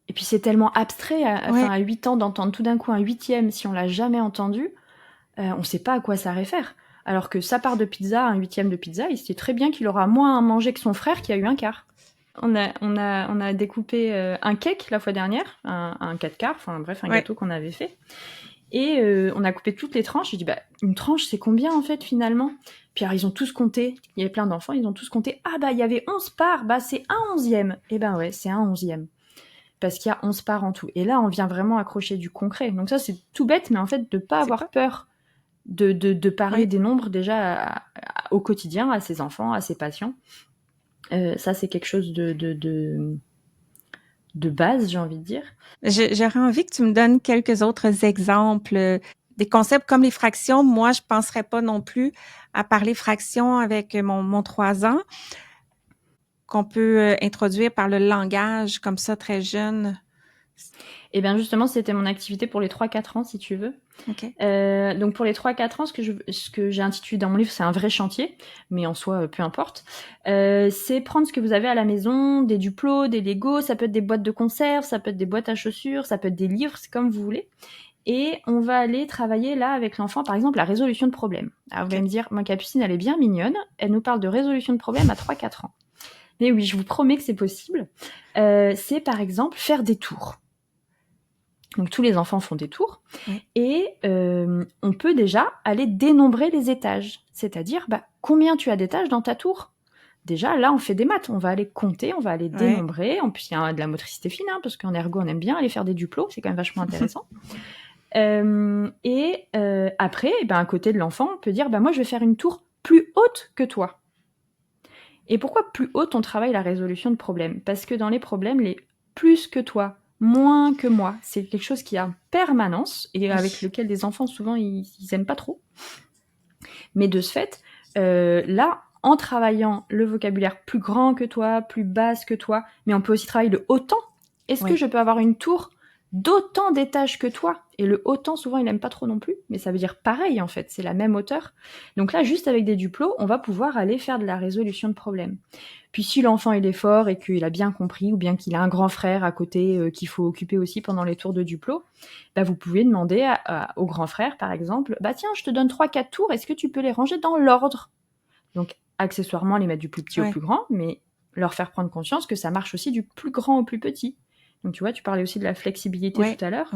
Speaker 2: Et puis c'est tellement abstrait, à 8 ans, d'entendre tout d'un coup un huitième, si on l'a jamais entendu, on ne sait pas à quoi ça réfère. Alors que sa part de pizza, un huitième de pizza, il sait très bien qu'il aura moins à manger que son frère qui a eu un quart. On a découpé un cake la fois dernière, un 4 quarts, enfin bref, un gâteau qu'on avait fait. Et on a coupé toutes les tranches. J'ai dit, une tranche, c'est combien en fait finalement? Puis alors, ils ont tous compté. Il y avait plein d'enfants, ils ont tous compté. Il y avait 11 parts, c'est un 11e. Et ouais, c'est un 11e. Parce qu'il y a 11 parts en tout. Et là, on vient vraiment accrocher du concret. Donc ça, c'est tout bête, mais en fait, de pas avoir peur de parler des nombres déjà au quotidien, à ses enfants, à ses patients. Ça, c'est quelque chose de base, j'ai envie de dire.
Speaker 1: J'aurais envie que tu me donnes quelques autres exemples. Des concepts comme les fractions, moi, je penserais pas non plus à parler fractions avec mon 3 ans, qu'on peut introduire par le langage comme ça, très jeune.
Speaker 2: Eh bien, justement, c'était mon activité pour les 3-4 ans, si tu veux.
Speaker 1: Okay.
Speaker 2: Donc, pour les 3-4 ans, ce que j'ai intitulé dans mon livre, c'est un vrai chantier, mais en soi, peu importe. C'est prendre ce que vous avez à la maison, des duplos, des Legos, ça peut être des boîtes de conserve, ça peut être des boîtes à chaussures, ça peut être des livres, c'est comme vous voulez. Et on va aller travailler là avec l'enfant, par exemple, la résolution de problèmes. Alors, vous allez me dire, ma Capucine, elle est bien mignonne, elle nous parle de résolution de problèmes à 3-4 ans. Mais oui, je vous promets que c'est possible. C'est, par exemple, faire des tours. Donc tous les enfants font des tours et on peut déjà aller dénombrer les étages, c'est-à-dire combien tu as d'étages dans ta tour. Déjà là on fait des maths, on va aller compter, on va aller dénombrer. En plus il y a de la motricité fine parce qu'en ergo on aime bien aller faire des duplos, c'est quand même vachement intéressant. Après à côté de l'enfant on peut dire moi je vais faire une tour plus haute que toi. Et pourquoi plus haute on travaille la résolution de problèmes? Parce que dans les problèmes, les plus que toi, moins que moi, c'est quelque chose qui a permanence et avec lequel les enfants souvent ils aiment pas trop. Mais de ce fait, là, en travaillant le vocabulaire plus grand que toi, plus basse que toi, mais on peut aussi travailler le autant. Est-ce que je peux avoir une tour d'autant d'étages que toi? Et le autant, souvent, il aime pas trop non plus, mais ça veut dire pareil, en fait, c'est la même hauteur. Donc là, juste avec des duplos, on va pouvoir aller faire de la résolution de problèmes. Puis si l'enfant, il est fort et qu'il a bien compris, ou bien qu'il a un grand frère à côté qu'il faut occuper aussi pendant les tours de duplo, vous pouvez demander au grand frère, par exemple, tiens, je te donne 3-4 tours, est-ce que tu peux les ranger dans l'ordre? Donc, accessoirement, les mettre du plus petit au plus grand, mais leur faire prendre conscience que ça marche aussi du plus grand au plus petit. Donc, tu vois, tu parlais aussi de la flexibilité tout à l'heure,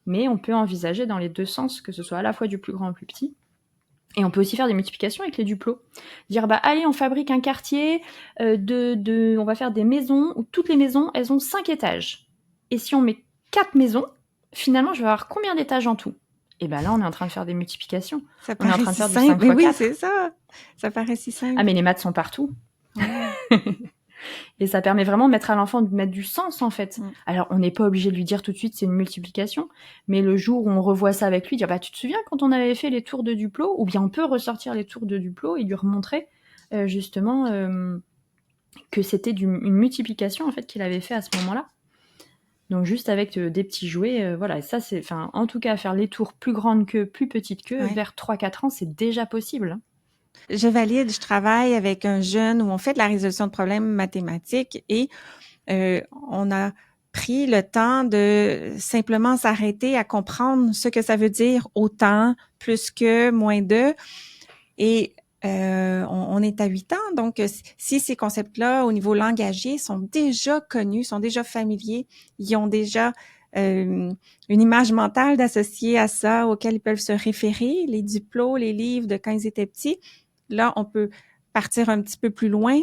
Speaker 2: mais on peut envisager dans les deux sens, que ce soit à la fois du plus grand au plus petit. Et on peut aussi faire des multiplications avec les duplos. Dire, allez, on fabrique un quartier, on va faire des maisons, où toutes les maisons, elles ont 5 étages. Et si on met 4 maisons, finalement, je vais avoir combien d'étages en tout? Et là, on est en train de faire des multiplications. On est en train de faire du 5 x 4.
Speaker 1: Oui, c'est ça. Ça paraît si simple.
Speaker 2: Ah, mais les maths sont partout. Et ça permet vraiment de mettre à l'enfant, de mettre du sens, en fait. Alors, on n'est pas obligé de lui dire tout de suite c'est une multiplication, mais le jour où on revoit ça avec lui, dire tu te souviens quand on avait fait les tours de duplo? Ou bien on peut ressortir les tours de duplo et lui remontrer justement que c'était une multiplication en fait qu'il avait fait à ce moment-là. Donc juste avec des petits jouets, voilà. Ça c'est, en tout cas, faire les tours plus grandes que, plus petites que, vers 3-4 ans, c'est déjà possible.
Speaker 1: Je valide, je travaille avec un jeune où on fait de la résolution de problèmes mathématiques et on a pris le temps de simplement s'arrêter à comprendre ce que ça veut dire autant, plus que, moins de. Et on est à 8 ans, donc si ces concepts-là au niveau langagier sont déjà connus, sont déjà familiers, ils ont déjà une image mentale d'associer à ça, auquel ils peuvent se référer, les duplos, les livres de quand ils étaient petits. Là, on peut partir un petit peu plus loin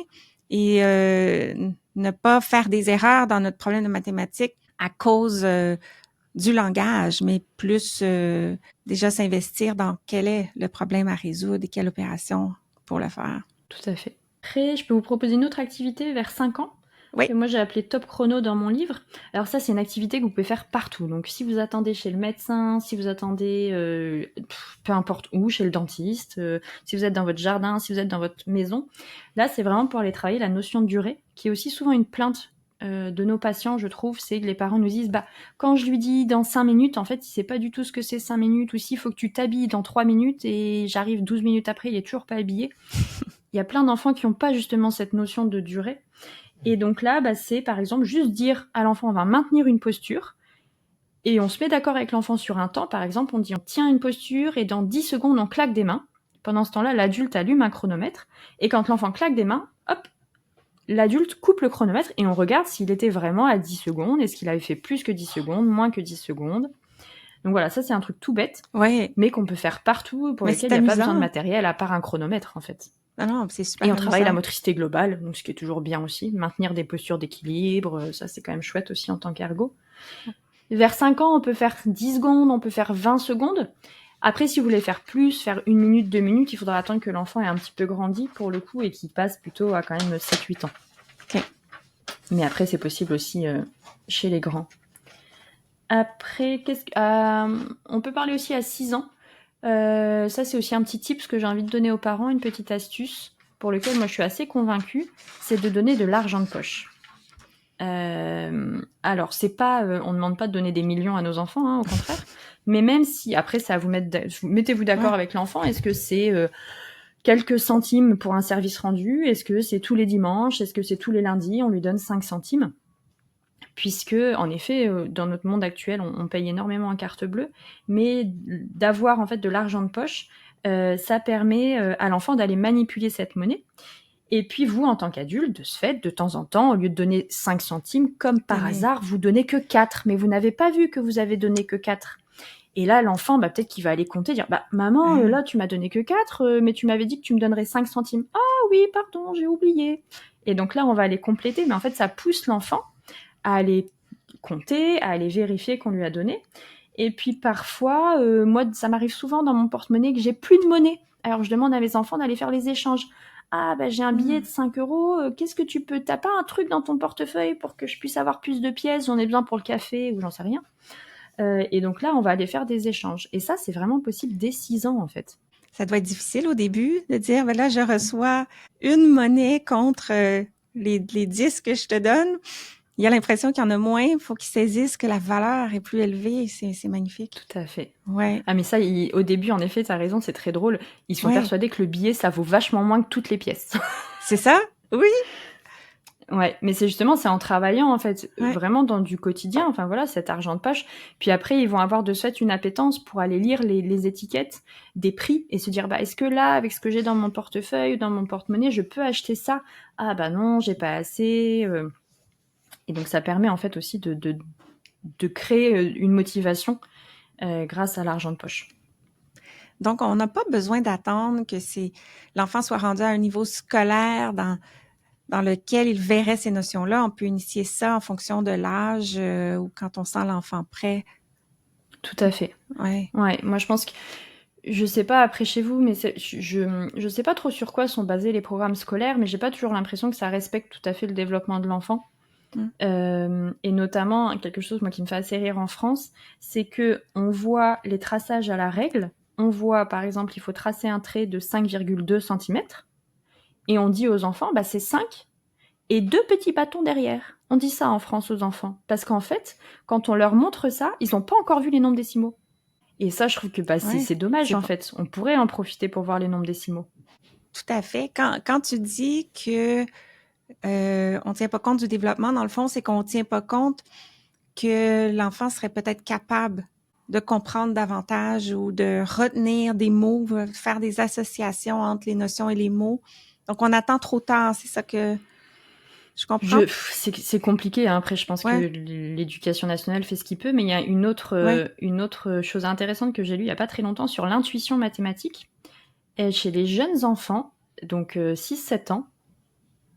Speaker 1: et ne pas faire des erreurs dans notre problème de mathématiques à cause du langage, mais plus déjà s'investir dans quel est le problème à résoudre et quelle opération pour le faire.
Speaker 2: Tout à fait. Après, je peux vous proposer une autre activité vers 5 ans. Que moi, j'ai appelé Top Chrono dans mon livre. Alors ça, c'est une activité que vous pouvez faire partout. Donc, si vous attendez chez le médecin, si vous attendez peu importe où, chez le dentiste, si vous êtes dans votre jardin, si vous êtes dans votre maison, là, c'est vraiment pour aller travailler la notion de durée, qui est aussi souvent une plainte de nos patients, je trouve. C'est que les parents nous disent, quand je lui dis dans 5 minutes, en fait, il sait pas du tout ce que c'est 5 minutes, ou s'il faut que tu t'habilles dans 3 minutes, et j'arrive 12 minutes après, il est toujours pas habillé. Il y a plein d'enfants qui n'ont pas justement cette notion de durée. Et donc là, c'est par exemple juste dire à l'enfant, on va maintenir une posture, et on se met d'accord avec l'enfant sur un temps. Par exemple, on dit on tient une posture, et dans 10 secondes, on claque des mains. Pendant ce temps-là, l'adulte allume un chronomètre, et quand l'enfant claque des mains, hop, l'adulte coupe le chronomètre, et on regarde s'il était vraiment à 10 secondes, est-ce qu'il avait fait plus que 10 secondes, moins que 10 secondes. Donc voilà, ça c'est un truc tout bête, mais qu'on peut faire partout, pour lequel il n'y a pas besoin de matériel, à part un chronomètre en fait.
Speaker 1: Non, c'est super.
Speaker 2: Et on travaille la motricité globale, donc ce qui est toujours bien aussi. Maintenir des postures d'équilibre, ça c'est quand même chouette aussi en tant qu'ergo. Vers 5 ans, on peut faire 10 secondes, on peut faire 20 secondes. Après, si vous voulez faire plus, faire 1 minute, 2 minutes, il faudra attendre que l'enfant ait un petit peu grandi pour le coup et qu'il passe plutôt à quand même 7-8 ans. Mais après, c'est possible aussi chez les grands. Après, on peut parler aussi à 6 ans. Ça, c'est aussi un petit tip que j'ai envie de donner aux parents, une petite astuce pour lequel moi je suis assez convaincue, c'est de donner de l'argent de poche. Alors, c'est pas, on ne demande pas de donner des millions à nos enfants, au contraire. Mais même si, après, ça mettez-vous d'accord avec l'enfant. Est-ce que c'est quelques centimes pour un service rendu? Est-ce que c'est tous les dimanches? Est-ce que c'est tous les lundis? On lui donne 5 centimes. Puisque, en effet, dans notre monde actuel, on paye énormément en carte bleue, mais d'avoir en fait de l'argent de poche, ça permet à l'enfant d'aller manipuler cette monnaie. Et puis vous, en tant qu'adulte, de ce fait, de temps en temps, au lieu de donner 5 centimes, comme par hasard, vous donnez que 4, mais vous n'avez pas vu que vous avez donné que 4. Et là, l'enfant, peut-être qu'il va aller compter, dire « Maman, là, tu m'as donné que 4, mais tu m'avais dit que tu me donnerais 5 centimes. Ah oui, pardon, j'ai oublié. » Et donc là, on va aller compléter, mais en fait, ça pousse l'enfant à aller compter, à aller vérifier qu'on lui a donné. Et puis parfois, moi, ça m'arrive souvent dans mon porte-monnaie que j'ai plus de monnaie. Alors je demande à mes enfants d'aller faire les échanges. Ah, j'ai un billet de 5 €, qu'est-ce que tu peux... T'as pas un truc dans ton portefeuille pour que je puisse avoir plus de pièces? J'en ai besoin pour le café, ou j'en sais rien. Et donc là, on va aller faire des échanges. Et ça, c'est vraiment possible dès 6 ans, en fait.
Speaker 1: Ça doit être difficile au début de dire, ben là, je reçois une monnaie contre les 10 que je te donne. Il a l'impression qu'il y en a moins. Il faut qu'il saisisse que la valeur est plus élevée. C'est magnifique.
Speaker 2: Tout à fait.
Speaker 1: Ouais,
Speaker 2: Ah mais ça, au début, en effet, t'as raison, c'est très drôle. Ils sont
Speaker 1: ouais.
Speaker 2: persuadés que le billet, ça vaut vachement moins que toutes les pièces.
Speaker 1: C'est ça? Oui.
Speaker 2: Ouais, mais c'est justement, c'est en travaillant, en fait,
Speaker 1: Ouais.
Speaker 2: vraiment dans du quotidien, enfin voilà, cet argent de poche. Puis après, ils vont avoir de fait une appétence pour aller lire les étiquettes des prix et se dire, bah, est-ce que là, avec ce que j'ai dans mon portefeuille ou dans mon porte-monnaie, je peux acheter ça? Ah bah non, j'ai pas assez. Et donc, ça permet en fait aussi de créer une motivation grâce à l'argent de poche.
Speaker 1: Donc, on n'a pas besoin d'attendre que l'enfant soit rendu à un niveau scolaire dans lequel il verrait ces notions-là. On peut initier ça en fonction de l'âge ou quand on sent l'enfant prêt.
Speaker 2: Tout à fait.
Speaker 1: Ouais.
Speaker 2: Ouais, moi je pense que je sais pas après chez vous, mais je sais pas trop sur quoi sont basés les programmes scolaires, mais j'ai pas toujours l'impression que ça respecte tout à fait le développement de l'enfant. Et notamment quelque chose moi qui me fait assez rire en France, c'est que on voit les traçages à la règle. On voit par exemple il faut tracer un trait de 5,2 cm et on dit aux enfants bah c'est 5 et 2 petits bâtons derrière. On dit ça en France aux enfants parce qu'en fait quand on leur montre ça, ils ont pas encore vu les nombres décimaux. Et ça, je trouve que bah, c'est dommage, en fait. On pourrait en profiter pour voir les nombres décimaux.
Speaker 1: Tout à fait. Quand tu dis que on tient pas compte du développement, dans le fond, c'est qu'on tient pas compte que l'enfant serait peut-être capable de comprendre davantage ou de retenir des mots, faire des associations entre les notions et les mots. Donc, on attend trop tard, c'est ça que je comprends?
Speaker 2: C'est compliqué, hein. Après, je pense que l'éducation nationale fait ce qu'il peut, mais il y a une autre chose intéressante que j'ai lue il y a pas très longtemps sur l'intuition mathématique. Et chez les jeunes enfants, donc 6-7 ans,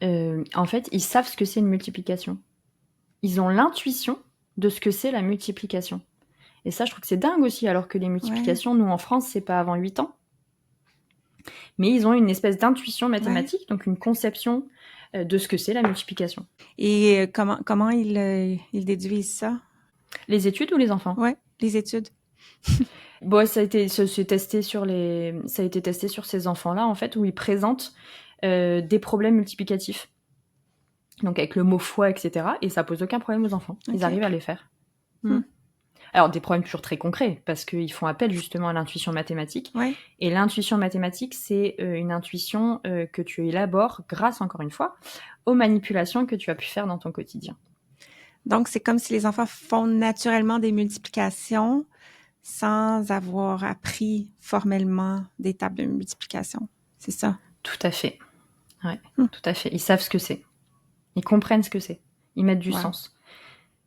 Speaker 2: en fait, ils savent ce que c'est une multiplication. Ils ont l'intuition de ce que c'est la multiplication. Et ça, je trouve que c'est dingue aussi, alors que les multiplications, nous, en France, c'est pas avant 8 ans. Mais ils ont une espèce d'intuition mathématique, donc une conception de ce que c'est la multiplication.
Speaker 1: Et comment ils déduisent ça?
Speaker 2: Les études ou les enfants?
Speaker 1: Ouais, les études.
Speaker 2: Bon, ça a été testé sur ces enfants-là, en fait, où ils présentent des problèmes multiplicatifs. Donc avec le mot fois, etc. Et ça pose aucun problème aux enfants. Ils arrivent à les faire. Alors, des problèmes toujours très concrets, parce qu'ils font appel justement à l'intuition mathématique.
Speaker 1: Ouais.
Speaker 2: Et l'intuition mathématique, c'est une intuition que tu élabores grâce, encore une fois, aux manipulations que tu as pu faire dans ton quotidien.
Speaker 1: Donc, c'est comme si les enfants font naturellement des multiplications sans avoir appris formellement des tables de multiplication. C'est ça?
Speaker 2: Tout à fait. Ouais, tout à fait. Ils savent ce que c'est. Ils comprennent ce que c'est. Ils mettent du sens.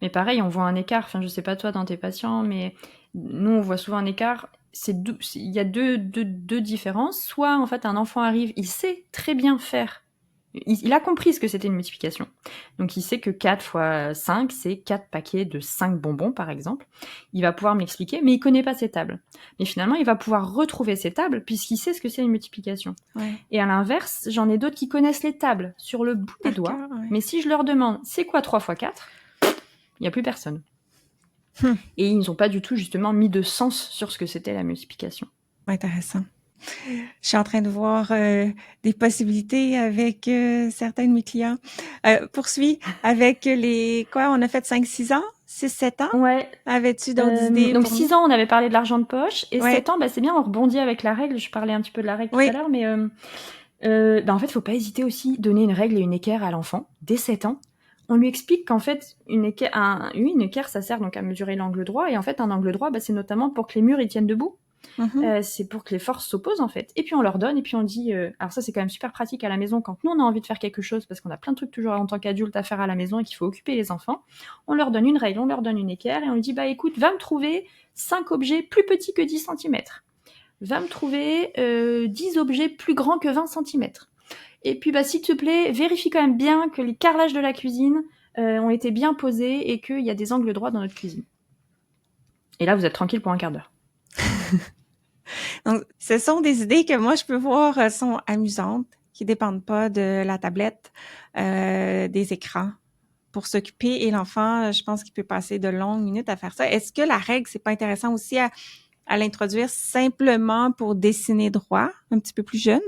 Speaker 2: Mais pareil, on voit un écart. Enfin, je sais pas toi dans tes patients, mais nous, on voit souvent un écart. Il y a deux différences. Soit, en fait, un enfant arrive, il sait très bien faire. Il a compris ce que c'était une multiplication. Donc, il sait que 4 fois 5, c'est 4 paquets de 5 bonbons, par exemple. Il va pouvoir m'expliquer, mais il connaît pas ces tables. Mais finalement, il va pouvoir retrouver ces tables puisqu'il sait ce que c'est une multiplication.
Speaker 1: Ouais.
Speaker 2: Et à l'inverse, j'en ai d'autres qui connaissent les tables sur le bout des doigts. Mais si je leur demande, c'est quoi 3 fois 4 ? Il n'y a plus personne. Et ils n'ont pas du tout, justement, mis de sens sur ce que c'était la multiplication.
Speaker 1: Intéressant. Je suis en train de voir des possibilités avec certains de mes clients. Poursuis avec on a fait 5-6 ans? 6-7 ans?
Speaker 2: Ouais.
Speaker 1: Avais-tu d'autres idées?
Speaker 2: Donc 6 ans, on avait parlé de l'argent de poche. Et 7 ans, c'est bien, on rebondit avec la règle. Je parlais un petit peu de la règle tout à l'heure, mais en fait, il faut pas hésiter aussi, donner une règle et une équerre à l'enfant dès 7 ans. On lui explique qu'en fait, une équerre, ça sert donc à mesurer l'angle droit. Et en fait, un angle droit, c'est notamment pour que les murs ils tiennent debout. C'est pour que les forces s'opposent, en fait. Et puis on leur donne, et puis on dit... alors ça, c'est quand même super pratique à la maison quand nous, on a envie de faire quelque chose, parce qu'on a plein de trucs toujours en tant qu'adulte à faire à la maison et qu'il faut occuper les enfants. On leur donne une règle, on leur donne une équerre, et on lui dit, bah écoute, va me trouver 5 objets plus petits que 10 cm. Va me trouver 10 objets plus grands que 20 cm. Et puis, s'il te plaît, vérifie quand même bien que les carrelages de la cuisine ont été bien posés et qu'il y a des angles droits dans notre cuisine. Et là, vous êtes tranquille pour un quart d'heure.
Speaker 1: Donc, ce sont des idées que moi, je peux voir sont amusantes, qui dépendent pas de la tablette, des écrans. Pour s'occuper, et l'enfant, je pense qu'il peut passer de longues minutes à faire ça. Est-ce que la règle, c'est pas intéressant aussi à l'introduire simplement pour dessiner droit, un petit peu plus jeune,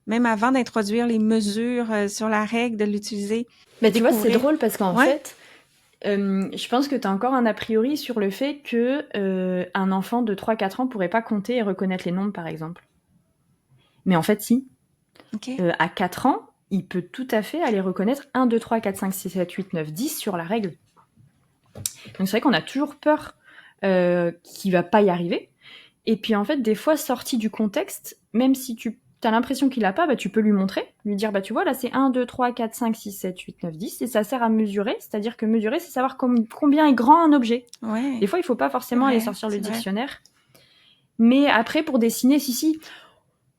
Speaker 1: même avant d'introduire les mesures sur la règle, de l'utiliser.
Speaker 2: Mais tu vois, c'est drôle parce qu'en
Speaker 1: Ouais.
Speaker 2: fait, je pense que tu as encore un a priori sur le fait que un enfant de 3-4 ans pourrait pas compter et reconnaître les nombres, par exemple. Mais en fait, si.
Speaker 1: OK.
Speaker 2: À 4 ans, il peut tout à fait aller reconnaître 1, 2, 3, 4, 5, 6, 7, 8, 9, 10 sur la règle. Donc c'est vrai qu'on a toujours peur qu'il va pas y arriver. Et puis en fait, des fois, sorti du contexte, même si tu as l'impression qu'il a pas, bah, tu peux lui montrer, lui dire, bah tu vois, là c'est 1, 2, 3, 4, 5, 6, 7, 8, 9, 10, et ça sert à mesurer, c'est-à-dire que mesurer, c'est savoir combien est grand un objet.
Speaker 1: Ouais.
Speaker 2: Des fois, il faut pas forcément aller sortir le
Speaker 1: c'est vrai.
Speaker 2: dictionnaire. Mais après, pour dessiner, si,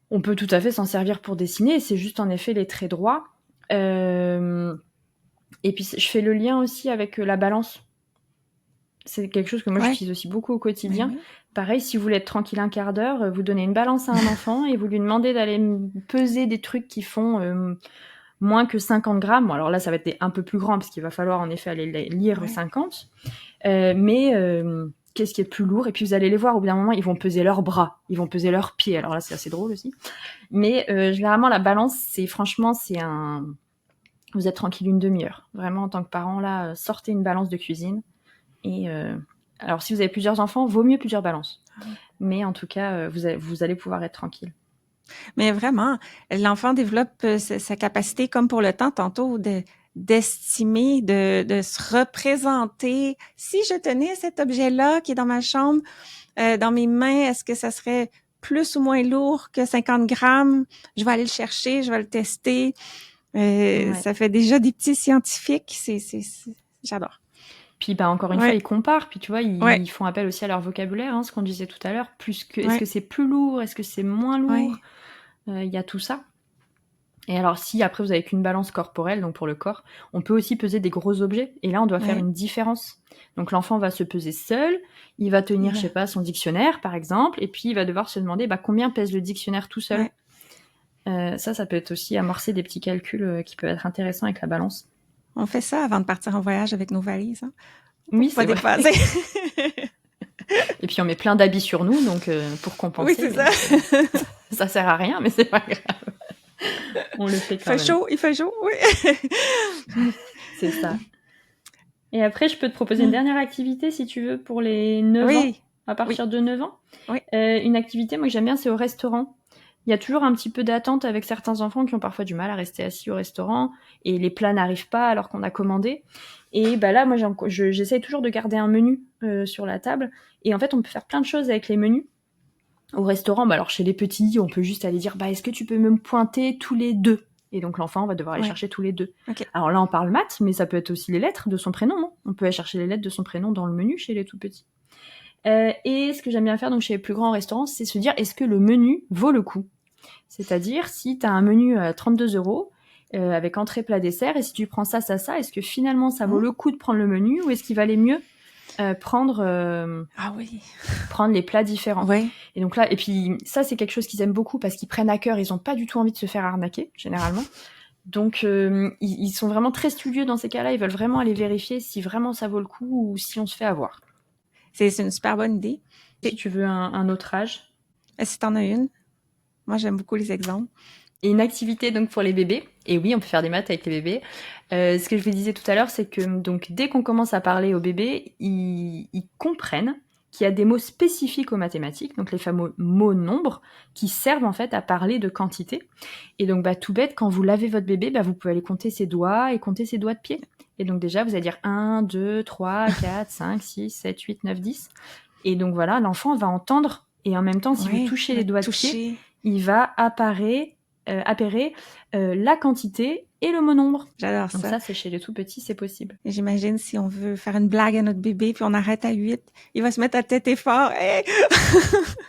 Speaker 2: on peut tout à fait s'en servir pour dessiner, c'est juste en effet les traits droits. Et puis je fais le lien aussi avec la balance. C'est quelque chose que moi j'utilise aussi beaucoup au quotidien.
Speaker 1: Oui.
Speaker 2: Pareil, si vous voulez être tranquille un quart d'heure, vous donnez une balance à un enfant et vous lui demandez d'aller peser des trucs qui font moins que 50 grammes. Bon, alors là, ça va être un peu plus grand parce qu'il va falloir en effet aller lire 50. Mais qu'est-ce qui est plus lourd? Et puis vous allez les voir, au bout d'un moment, ils vont peser leurs bras, ils vont peser leurs pieds. Alors là, c'est assez drôle aussi. Mais généralement, la balance, vous êtes tranquille une demi-heure. Vraiment, en tant que parent, là, sortez une balance de cuisine. Et alors, si vous avez plusieurs enfants, vaut mieux plusieurs balances. Mais en tout cas, vous allez pouvoir être tranquille.
Speaker 1: Mais vraiment, l'enfant développe sa capacité, comme pour le temps tantôt, d'estimer, de se représenter. Si je tenais cet objet-là qui est dans ma chambre, dans mes mains, est-ce que ça serait plus ou moins lourd que 50 grammes? Je vais aller le chercher, je vais le tester. Ça fait déjà des petits scientifiques. J'adore.
Speaker 2: Puis encore une fois, ils comparent. Puis tu vois, ils font appel aussi à leur vocabulaire, ce qu'on disait tout à l'heure. Est-ce que c'est plus lourd? Est-ce que c'est moins lourd? Il y a tout ça. Et alors, si après vous avez qu'une balance corporelle, donc pour le corps, on peut aussi peser des gros objets. Et là, on doit faire une différence. Donc l'enfant va se peser seul, il va tenir, je sais pas, son dictionnaire par exemple, et puis il va devoir se demander combien pèse le dictionnaire tout seul. Ça peut être aussi amorcer des petits calculs qui peuvent être intéressants avec la balance.
Speaker 1: On fait ça avant de partir en voyage avec nos valises. Hein?
Speaker 2: Oui, c'est vrai. Et puis on met plein d'habits sur nous, donc pour compenser.
Speaker 1: Oui, c'est ça.
Speaker 2: Ça sert à rien, mais c'est pas grave. On le fait quand même.
Speaker 1: Il fait chaud, oui.
Speaker 2: C'est ça. Et après, je peux te proposer une dernière activité, si tu veux, pour les 9 ans, à partir de 9 ans.
Speaker 1: Oui.
Speaker 2: Une activité, moi, que j'aime bien, c'est au restaurant. Il y a toujours un petit peu d'attente avec certains enfants qui ont parfois du mal à rester assis au restaurant et les plats n'arrivent pas alors qu'on a commandé. Et là, moi, j'essaye toujours de garder un menu sur la table. Et en fait, on peut faire plein de choses avec les menus. Au restaurant, alors chez les petits, on peut juste aller dire est-ce que tu peux me pointer tous les 2? Et donc l'enfant va devoir aller chercher tous les 2.
Speaker 1: Okay.
Speaker 2: Alors là, on parle maths, mais ça peut être aussi les lettres de son prénom. Non, on peut aller chercher les lettres de son prénom dans le menu chez les tout petits. Et ce que j'aime bien faire donc chez les plus grands restaurants, c'est se dire est-ce que le menu vaut le coup? C'est-à-dire si tu as un menu à 32 € avec entrée, plat, dessert, et si tu prends ça, est-ce que finalement ça vaut le coup de prendre le menu ou est-ce qu'il valait mieux prendre les plats différents.
Speaker 1: Oui.
Speaker 2: Et donc là, et puis ça, c'est quelque chose qu'ils aiment beaucoup parce qu'ils prennent à cœur, ils ont pas du tout envie de se faire arnaquer, généralement. Donc, ils sont vraiment très studieux dans ces cas-là, ils veulent vraiment aller vérifier si vraiment ça vaut le coup ou si on se fait avoir.
Speaker 1: C'est une super bonne idée.
Speaker 2: Si tu veux un autre âge.
Speaker 1: Si t'en as une. Moi, j'aime beaucoup les exemples.
Speaker 2: Et une activité donc pour les bébés. Et oui, on peut faire des maths avec les bébés. Ce que je vous disais tout à l'heure, c'est que donc dès qu'on commence à parler aux bébés, ils comprennent qu'il y a des mots spécifiques aux mathématiques, donc les fameux mots nombres, qui servent en fait à parler de quantité. Et donc tout bête, quand vous lavez votre bébé, vous pouvez aller compter ses doigts et compter ses doigts de pied. Et donc déjà, vous allez dire 1, 2, 3, 4, 5, 6, 7, 8, 9, 10. Et donc voilà, l'enfant va entendre. Et en même temps, si vous touchez les doigts de pied, il va appairer la quantité et le mot nombre.
Speaker 1: J'adore ça.
Speaker 2: Donc ça, c'est chez les tout petits, c'est possible.
Speaker 1: Et j'imagine si on veut faire une blague à notre bébé puis on arrête à 8, il va se mettre à têter fort. Hey!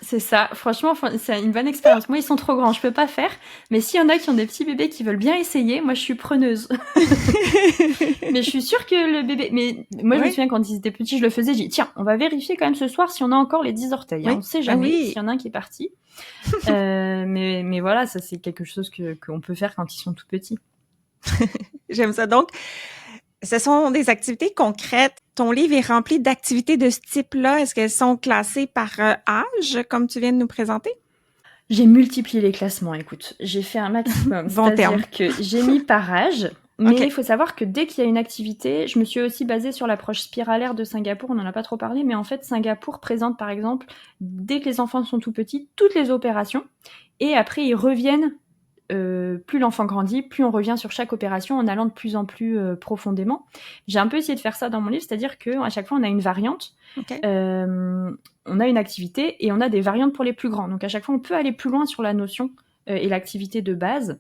Speaker 2: C'est ça. Franchement, c'est une bonne expérience. Moi, ils sont trop grands, je peux pas faire. Mais s'il y en a qui ont des petits bébés qui veulent bien essayer, moi, je suis preneuse. Mais je suis sûre que le bébé... Mais moi, je me souviens quand ils étaient petits, je le faisais. J'ai dit, tiens, on va vérifier quand même ce soir si on a encore les 10 orteils. On sait jamais s'il y en a un qui est parti. Mais voilà, ça, c'est quelque chose qu'on peut faire quand ils sont tout petits.
Speaker 1: J'aime ça. Donc, ce sont des activités concrètes ton livre est rempli d'activités de ce type-là. Est-ce qu'elles sont classées par âge, comme tu viens de nous présenter?
Speaker 2: J'ai multiplié les classements, écoute. J'ai fait un maximum.
Speaker 1: Bon terme.
Speaker 2: C'est-à-dire que j'ai mis par âge, mais
Speaker 1: OK.
Speaker 2: il faut savoir que dès qu'il y a une activité, je me suis aussi basée sur l'approche spiralaire de Singapour. On n'en a pas trop parlé, mais en fait, Singapour présente, par exemple, dès que les enfants sont tout petits, toutes les opérations. Et après, ils reviennent. Plus l'enfant grandit, plus on revient sur chaque opération en allant de plus en plus profondément. J'ai un peu essayé de faire ça dans mon livre, c'est-à-dire qu'à chaque fois, on a une variante.
Speaker 1: OK.
Speaker 2: On a une activité et on a des variantes pour les plus grands. Donc à chaque fois, on peut aller plus loin sur la notion et l'activité de base.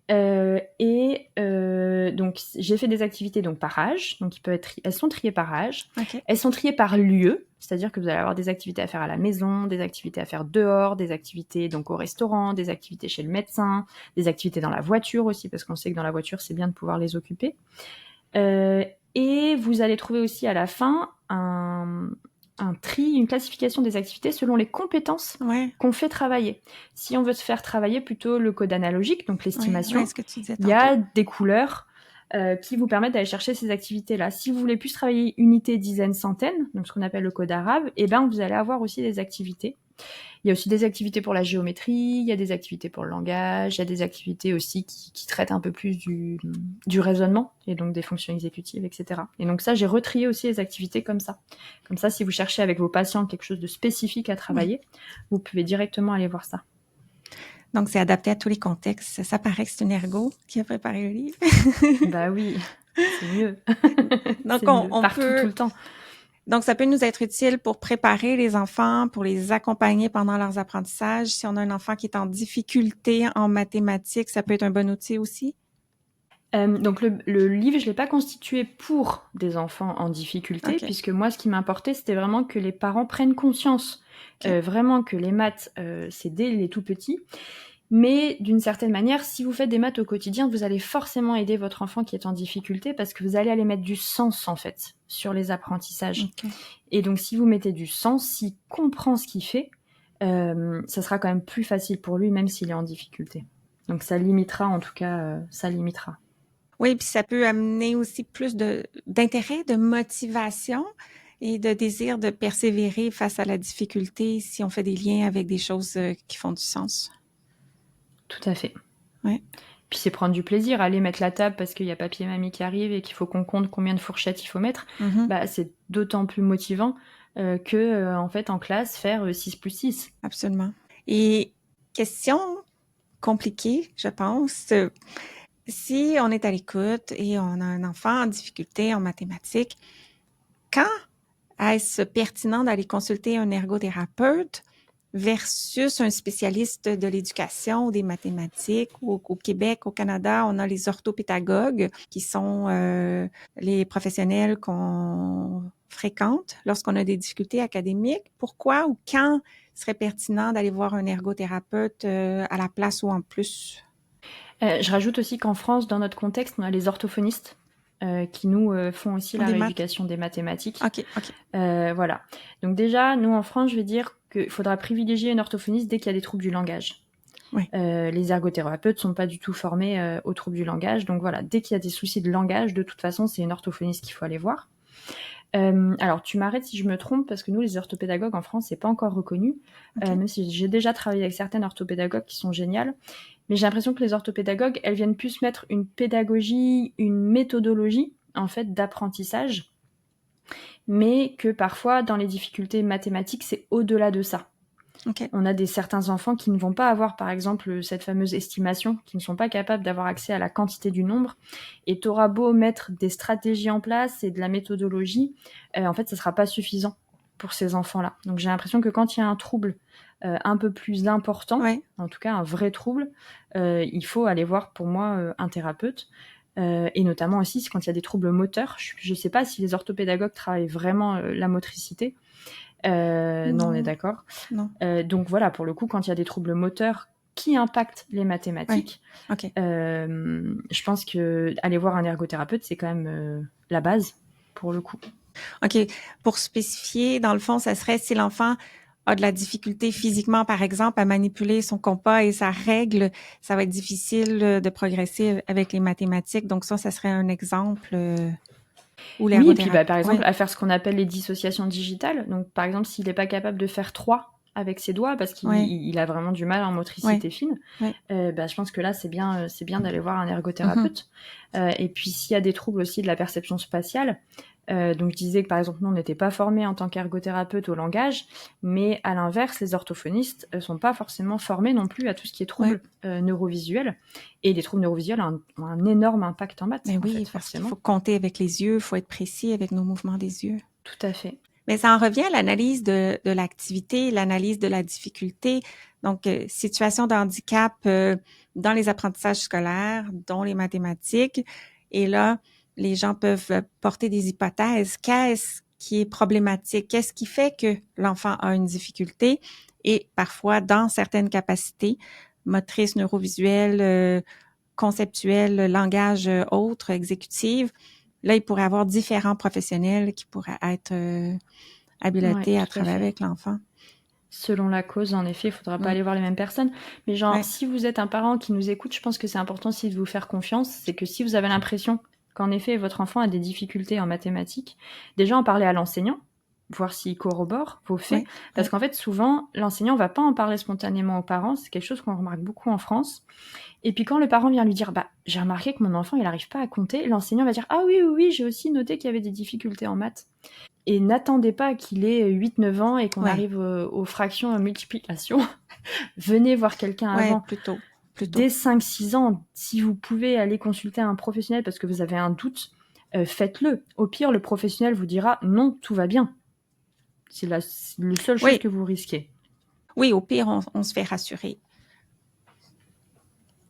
Speaker 2: Donc j'ai fait des activités donc par âge, donc elles sont triées par âge.
Speaker 1: OK.
Speaker 2: Elles sont triées par lieu, c'est-à-dire que vous allez avoir des activités à faire à la maison, des activités à faire dehors, des activités donc au restaurant, des activités chez le médecin, des activités dans la voiture aussi, parce qu'on sait que dans la voiture c'est bien de pouvoir les occuper. Et vous allez trouver aussi à la fin un tri, une classification des activités selon les compétences qu'on fait travailler. Si on veut se faire travailler plutôt le code analogique, donc l'estimation,
Speaker 1: ce que tu disais
Speaker 2: il y a des couleurs qui vous permettent d'aller chercher ces activités-là. Si vous voulez plus travailler unité, dizaine, centaine, donc ce qu'on appelle le code arabe, et ben vous allez avoir aussi des activités. Il y a aussi des activités pour la géométrie, il y a des activités pour le langage, il y a des activités aussi qui traitent un peu plus du raisonnement, et donc des fonctions exécutives, etc. Et donc ça, j'ai retrié aussi les activités comme ça. Comme ça, si vous cherchez avec vos patients quelque chose de spécifique à travailler, vous pouvez directement aller voir ça.
Speaker 1: Donc, c'est adapté à tous les contextes. Ça paraît que c'est une ergo qui a préparé le livre.
Speaker 2: Bah oui, c'est mieux.
Speaker 1: Donc,
Speaker 2: c'est
Speaker 1: on
Speaker 2: partout,
Speaker 1: peut...
Speaker 2: tout le temps.
Speaker 1: Donc, ça peut nous être utile pour préparer les enfants, pour les accompagner pendant leurs apprentissages. Si on a un enfant qui est en difficulté en mathématiques, ça peut être un bon outil aussi?
Speaker 2: Donc le livre, je l'ai pas constitué pour des enfants en difficulté, puisque moi, ce qui m'importait, c'était vraiment que les parents prennent conscience, vraiment que les maths, c'est dès les tout petits. Mais d'une certaine manière, si vous faites des maths au quotidien, vous allez forcément aider votre enfant qui est en difficulté, parce que vous allez aller mettre du sens, en fait, sur les apprentissages. Et donc, si vous mettez du sens, s'il comprend ce qu'il fait, ça sera quand même plus facile pour lui, même s'il est en difficulté. Donc, ça limitera, en tout cas, ça limitera.
Speaker 1: Oui, puis ça peut amener aussi plus d'intérêt, de motivation et de désir de persévérer face à la difficulté si on fait des liens avec des choses qui font du sens.
Speaker 2: Tout à fait.
Speaker 1: Ouais.
Speaker 2: Puis c'est prendre du plaisir, aller mettre la table parce qu'il y a papy et mamie qui arrivent et qu'il faut qu'on compte combien de fourchettes il faut mettre. Bah, c'est d'autant plus motivant que, en fait, en classe, faire 6 plus 6.
Speaker 1: Absolument. Et question compliquée, je pense. Si on est à l'écoute et on a un enfant en difficulté en mathématiques, quand est-ce pertinent d'aller consulter un ergothérapeute versus un spécialiste de l'éducation ou des mathématiques? Au Québec, au Canada, on a les orthopédagogues qui sont les professionnels qu'on fréquente lorsqu'on a des difficultés académiques. Pourquoi ou quand serait pertinent d'aller voir un ergothérapeute à la place ou en plus?
Speaker 2: Je rajoute aussi qu'en France, dans notre contexte, on a les orthophonistes qui nous font aussi la rééducation des mathématiques.
Speaker 1: OK.
Speaker 2: Voilà. Donc déjà, nous en France, je vais dire qu'il faudra privilégier un orthophoniste dès qu'il y a des troubles du langage.
Speaker 1: Oui.
Speaker 2: Les ergothérapeutes sont pas du tout formés aux troubles du langage. Donc voilà, dès qu'il y a des soucis de langage, de toute façon, c'est une orthophoniste qu'il faut aller voir. Alors, tu m'arrêtes si je me trompe, parce que nous, les orthopédagogues en France, c'est pas encore reconnu. Même si j'ai déjà travaillé avec certaines orthopédagogues qui sont géniales. Mais j'ai l'impression que les orthopédagogues, elles viennent plus mettre une pédagogie, une méthodologie, en fait, d'apprentissage. Mais que parfois, dans les difficultés mathématiques, c'est au-delà de ça. On a certains enfants qui ne vont pas avoir, par exemple, cette fameuse estimation, qui ne sont pas capables d'avoir accès à la quantité du nombre. Et t'auras beau mettre des stratégies en place et de la méthodologie, en fait, ça sera pas suffisant pour ces enfants-là. Donc j'ai l'impression que quand il y a un trouble un peu plus important, en tout cas un vrai trouble, il faut aller voir, pour moi, un thérapeute. Et notamment aussi quand il y a des troubles moteurs. Je ne sais pas si les orthopédagogues travaillent vraiment la motricité. Non, on est d'accord. Donc voilà, pour le coup, quand il y a des troubles moteurs qui impactent les mathématiques, je pense que aller voir un ergothérapeute, c'est quand même la base pour le coup.
Speaker 1: OK. Pour spécifier, dans le fond, ça serait si l'enfant a de la difficulté physiquement, par exemple, à manipuler son compas et sa règle, ça va être difficile de progresser avec les mathématiques. Donc ça serait un exemple. ou
Speaker 2: Oui, et puis
Speaker 1: l'ergothérapeute.
Speaker 2: par exemple,
Speaker 1: Oui,
Speaker 2: à faire ce qu'on appelle les dissociations digitales. Donc par exemple, s'il n'est pas capable de faire 3 avec ses doigts parce qu'il
Speaker 1: oui,
Speaker 2: il a vraiment du mal en
Speaker 1: oui,
Speaker 2: motricité fine,
Speaker 1: oui.
Speaker 2: je pense que là, c'est bien d'aller voir un
Speaker 1: Mhm.
Speaker 2: ergothérapeute. Et puis s'il y a des troubles aussi de la perception spatiale, donc je disais que par exemple, nous, on n'était pas formés en tant qu'ergothérapeute au langage, mais à l'inverse, les orthophonistes sont pas forcément formés non plus à tout ce qui est
Speaker 1: Ouais.
Speaker 2: troubles neurovisuels. Et les troubles neurovisuels ont un énorme impact en maths,
Speaker 1: Mais
Speaker 2: en
Speaker 1: oui,
Speaker 2: fait,
Speaker 1: parce qu'il
Speaker 2: forcément.
Speaker 1: faut compter avec les yeux, il faut être précis avec nos mouvements des yeux.
Speaker 2: Tout à fait.
Speaker 1: Mais ça en revient à l'analyse de l'activité, l'analyse de la difficulté. Donc, situation de handicap dans les apprentissages scolaires, dont les mathématiques. Et là, les gens peuvent porter des hypothèses. Qu'est-ce qui est problématique? Qu'est-ce qui fait que l'enfant a une difficulté? Et parfois, dans certaines capacités, motrices, neurovisuelles, conceptuelles, langage autre, exécutive, là, il pourrait y avoir différents professionnels qui pourraient être
Speaker 2: Ouais,
Speaker 1: habilités à
Speaker 2: tout à
Speaker 1: travailler
Speaker 2: fait.
Speaker 1: avec l'enfant.
Speaker 2: Selon la cause, en effet, il faudra pas
Speaker 1: Mm.
Speaker 2: aller voir les mêmes personnes. Mais genre,
Speaker 1: Ouais,
Speaker 2: si vous êtes un parent qui nous écoute, je pense que c'est important aussi de vous faire confiance. C'est que si vous avez l'impression qu'en effet votre enfant a des difficultés en mathématiques, déjà en parler à l'enseignant, voir s'il corrobore vos faits.
Speaker 1: ouais,
Speaker 2: Parce
Speaker 1: ouais,
Speaker 2: qu'en fait, souvent, l'enseignant va pas en parler spontanément aux parents. C'est quelque chose qu'on remarque beaucoup en France. Et puis quand le parent vient lui dire, bah, j'ai remarqué que mon enfant, il n'arrive pas à compter, l'enseignant va dire, ah oui, oui, oui, j'ai aussi noté qu'il y avait des difficultés en maths. Et n'attendez pas qu'il ait 8-9 ans et qu'on
Speaker 1: ouais,
Speaker 2: arrive aux fractions en multiplication. Venez voir quelqu'un
Speaker 1: ouais,
Speaker 2: avant.
Speaker 1: plutôt, plutôt.
Speaker 2: Dès 5-6 ans, si vous pouvez aller consulter un professionnel parce que vous avez un doute, faites-le. Au pire, le professionnel vous dira non, tout va bien. C'est la seule chose
Speaker 1: Oui,
Speaker 2: que vous risquez.
Speaker 1: oui, au pire, on se fait rassurer,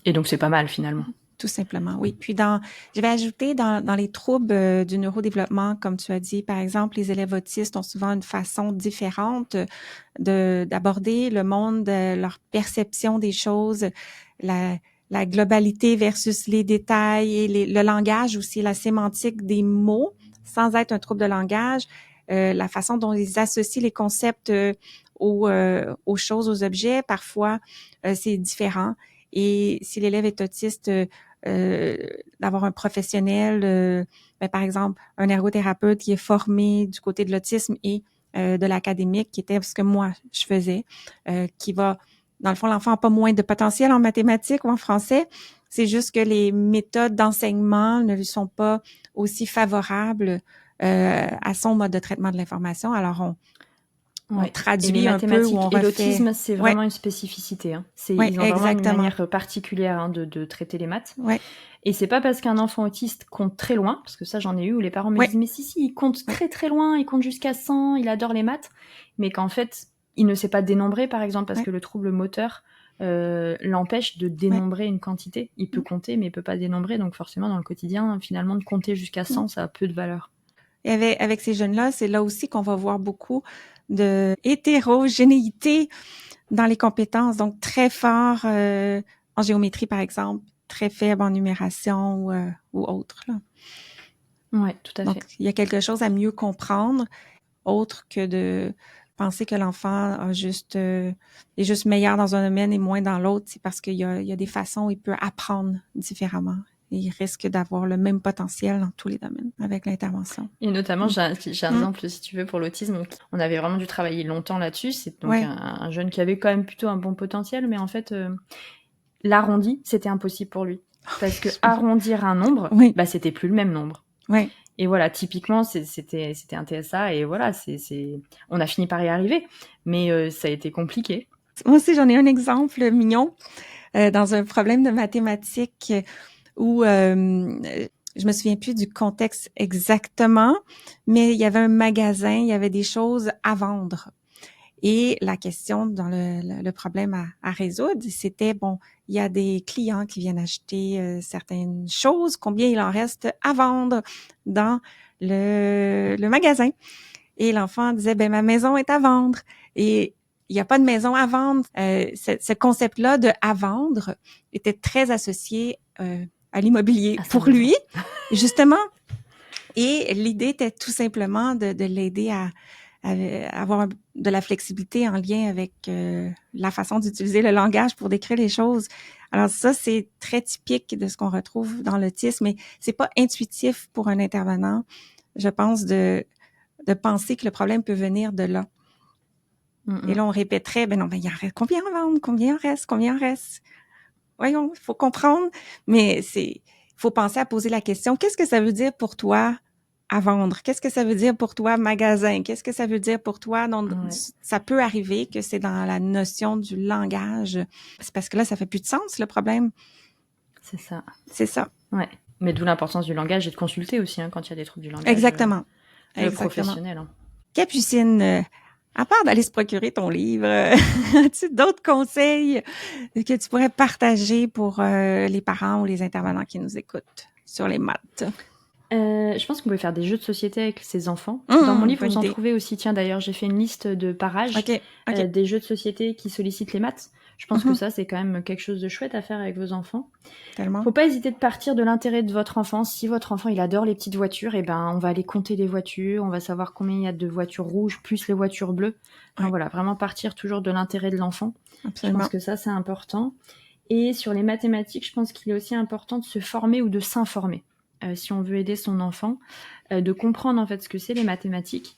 Speaker 2: Et donc c'est pas mal finalement.
Speaker 1: tout simplement. Oui. Puis je vais ajouter dans les troubles du neurodéveloppement, comme tu as dit, par exemple, les élèves autistes ont souvent une façon différente d'aborder le monde, leur perception des choses, la, la globalité versus les détails et le langage aussi, la sémantique des mots, sans être un trouble de langage, la façon dont ils associent les concepts aux choses, aux objets, parfois c'est différent. Et si l'élève est autiste, euh, d'avoir un professionnel, par exemple, un ergothérapeute qui est formé du côté de l'autisme et de l'académique, qui était ce que moi je faisais, qui va, dans le fond, l'enfant n'a pas moins de potentiel en mathématiques ou en français. C'est juste que les méthodes d'enseignement ne lui sont pas aussi favorables à son mode de traitement de l'information. Alors, on
Speaker 2: Ouais. Et les
Speaker 1: traduit un peu ou
Speaker 2: mathématiques
Speaker 1: on
Speaker 2: et
Speaker 1: refait.
Speaker 2: l'autisme, c'est
Speaker 1: Ouais,
Speaker 2: vraiment une spécificité. Hein.
Speaker 1: ouais,
Speaker 2: Ils ont vraiment une
Speaker 1: exactement.
Speaker 2: manière particulière de traiter les maths.
Speaker 1: Ouais,
Speaker 2: Et c'est pas parce qu'un enfant autiste compte très loin, parce que ça j'en ai eu où les parents me
Speaker 1: ouais,
Speaker 2: disent mais si il compte
Speaker 1: ouais,
Speaker 2: très très loin, il compte jusqu'à 100, il adore les maths, mais qu'en fait il ne sait pas dénombrer par exemple parce
Speaker 1: ouais,
Speaker 2: que le trouble moteur l'empêche de
Speaker 1: ouais.
Speaker 2: dénombrer une quantité. Il peut compter mais il peut pas dénombrer, donc forcément dans le quotidien finalement de compter jusqu'à 100 ça a peu de valeur.
Speaker 1: Et avec ces jeunes-là, c'est là aussi qu'on va voir beaucoup de hétérogénéité dans les compétences, donc très fort en géométrie, par exemple, très faible en numération ou autre. Là.
Speaker 2: Ouais, tout à
Speaker 1: Donc,
Speaker 2: fait.
Speaker 1: il y a quelque chose à mieux comprendre, autre que de penser que l'enfant est juste meilleur dans un domaine et moins dans l'autre. C'est parce il y a des façons où il peut apprendre différemment. Et il risque d'avoir le même potentiel dans tous les domaines avec l'intervention.
Speaker 2: Et notamment,
Speaker 1: Mm.
Speaker 2: j'ai un
Speaker 1: Mm.
Speaker 2: exemple, si tu veux, pour l'autisme. On avait vraiment dû travailler longtemps là-dessus. C'est donc
Speaker 1: Ouais.
Speaker 2: un jeune qui avait quand même plutôt un bon potentiel, mais en fait, l'arrondi, c'était impossible pour lui. Parce que arrondir un nombre,
Speaker 1: Oui,
Speaker 2: bah, c'était plus le même nombre.
Speaker 1: oui.
Speaker 2: Et voilà, typiquement, c'était un TSA, et voilà, on a fini par y arriver. Mais ça a été compliqué.
Speaker 1: Moi aussi, j'en ai un exemple mignon dans un problème de mathématiques où je me souviens plus du contexte exactement, mais il y avait un magasin, il y avait des choses à vendre. Et la question dans le problème à résoudre, c'était, bon, il y a des clients qui viennent acheter certaines choses, combien il en reste à vendre dans le magasin. Et l'enfant disait, ben ma maison est à vendre. Et il n'y a pas de maison à vendre. Ce concept-là de à vendre était très associé à l'immobilier
Speaker 2: À sa
Speaker 1: pour
Speaker 2: maison.
Speaker 1: lui, justement. Et l'idée était tout simplement de l'aider à avoir de la flexibilité en lien avec la façon d'utiliser le langage pour décrire les choses. Alors ça, c'est très typique de ce qu'on retrouve dans l'autisme, mais c'est pas intuitif pour un intervenant je pense, de penser que le problème peut venir de là. Et là, on répéterait, ben non, ben il en reste combien en vente, combien en reste. Voyons, il faut comprendre, mais faut penser à poser la question, qu'est-ce que ça veut dire pour toi à vendre? Qu'est-ce que ça veut dire pour toi magasin? Qu'est-ce que ça veut dire pour toi? Donc, ça peut arriver que c'est dans la notion du langage. C'est parce que là, ça fait plus de sens, le problème.
Speaker 2: C'est ça.
Speaker 1: C'est ça.
Speaker 2: Ouais. Mais d'où l'importance du langage et de consulter aussi, quand il y a des troubles du langage.
Speaker 1: Exactement.
Speaker 2: Professionnel.
Speaker 1: Capucine, à part d'aller se procurer ton livre, as-tu d'autres conseils que tu pourrais partager pour les parents ou les intervenants qui nous écoutent sur les maths?
Speaker 2: Je pense qu'on peut faire des jeux de société avec ses enfants. Dans mon livre, vous en trouvez aussi. Tiens, d'ailleurs, j'ai fait une liste de parages des jeux de société qui sollicitent les maths. Je pense que ça, c'est quand même quelque chose de chouette à faire avec vos enfants.
Speaker 1: Tellement.
Speaker 2: Faut pas hésiter de partir de l'intérêt de votre enfant. Si votre enfant, il adore les petites voitures, on va aller compter les voitures, on va savoir combien il y a de voitures rouges plus les voitures bleues. Enfin, voilà, vraiment partir toujours de l'intérêt de l'enfant.
Speaker 1: Absolument.
Speaker 2: Je pense que ça, c'est important. Et sur les mathématiques, je pense qu'il est aussi important de se former ou de s'informer. Si on veut aider son enfant, de comprendre en fait ce que c'est les mathématiques,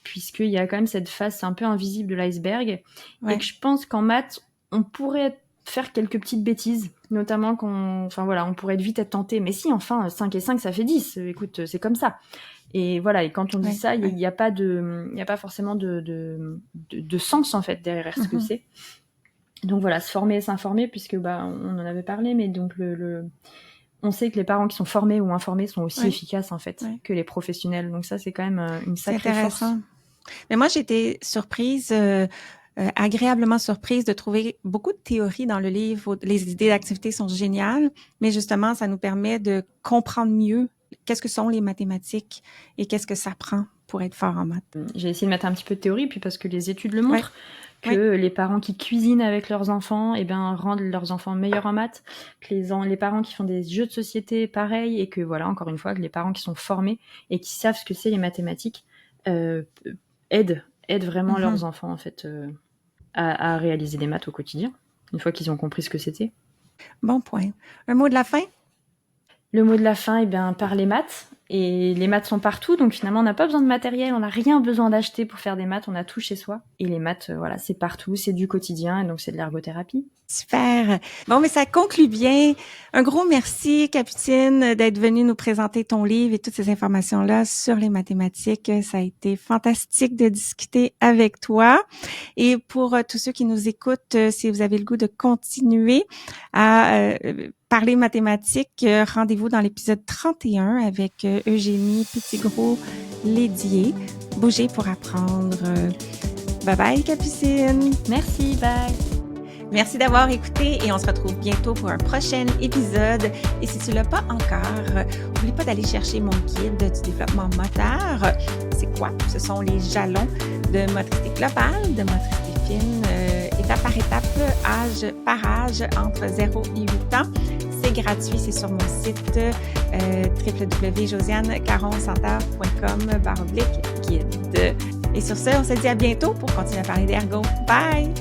Speaker 2: puisqu'il y a quand même cette face un peu invisible de l'iceberg, et que je pense qu'en maths, on pourrait faire quelques petites bêtises, notamment on pourrait vite être tenté, mais si, enfin, 5 et 5, ça fait 10, écoute, c'est comme ça. Et voilà, et quand on dit ça, il n'y a pas forcément de sens, en fait, derrière ce que c'est. Donc voilà, se former et s'informer, puisque on en avait parlé, mais donc on sait que les parents qui sont formés ou informés sont aussi efficaces, en fait, que les professionnels. Donc ça, c'est quand même une sacrée force.
Speaker 1: Mais moi, j'ai été surprise, agréablement surprise de trouver beaucoup de théories dans le livre. Les idées d'activité sont géniales, mais justement, ça nous permet de comprendre mieux qu'est-ce que sont les mathématiques et qu'est-ce que ça prend pour être fort en maths.
Speaker 2: J'ai essayé de mettre un petit peu de théorie, puis parce que les études le montrent, que les parents qui cuisinent avec leurs enfants, rendent leurs enfants meilleurs en maths, que les parents qui font des jeux de société, pareil, et que voilà, encore une fois, que les parents qui sont formés et qui savent ce que c'est les mathématiques, aident vraiment leurs enfants, en fait, à réaliser des maths au quotidien, une fois qu'ils ont compris ce que c'était.
Speaker 1: Bon point. Un mot de la fin?
Speaker 2: Le mot de la fin, par les maths. Et les maths sont partout, donc finalement, on n'a pas besoin de matériel, on n'a rien besoin d'acheter pour faire des maths, on a tout chez soi. Et les maths, c'est partout, c'est du quotidien, et donc c'est de l'ergothérapie.
Speaker 1: Super. Bon, mais ça conclut bien. Un gros merci, Capucine, d'être venue nous présenter ton livre et toutes ces informations-là sur les mathématiques. Ça a été fantastique de discuter avec toi. Et pour tous ceux qui nous écoutent, si vous avez le goût de continuer à parler mathématiques, rendez-vous dans l'épisode 31 avec Eugénie Petitgros-Lédier. Bougez pour apprendre. Bye bye, Capucine.
Speaker 2: Merci, bye.
Speaker 1: Merci d'avoir écouté et on se retrouve bientôt pour un prochain épisode. Et si tu ne l'as pas encore, n'oublie pas d'aller chercher mon guide du développement moteur. C'est quoi? Ce sont les jalons de motricité globale, de motricité fine, étape par étape, âge par âge, entre 0 et 8 ans. C'est gratuit, c'est sur mon site www.josianecaroncenteur.com/guide. Et sur ce, on se dit à bientôt pour continuer à parler d'ergo. Bye!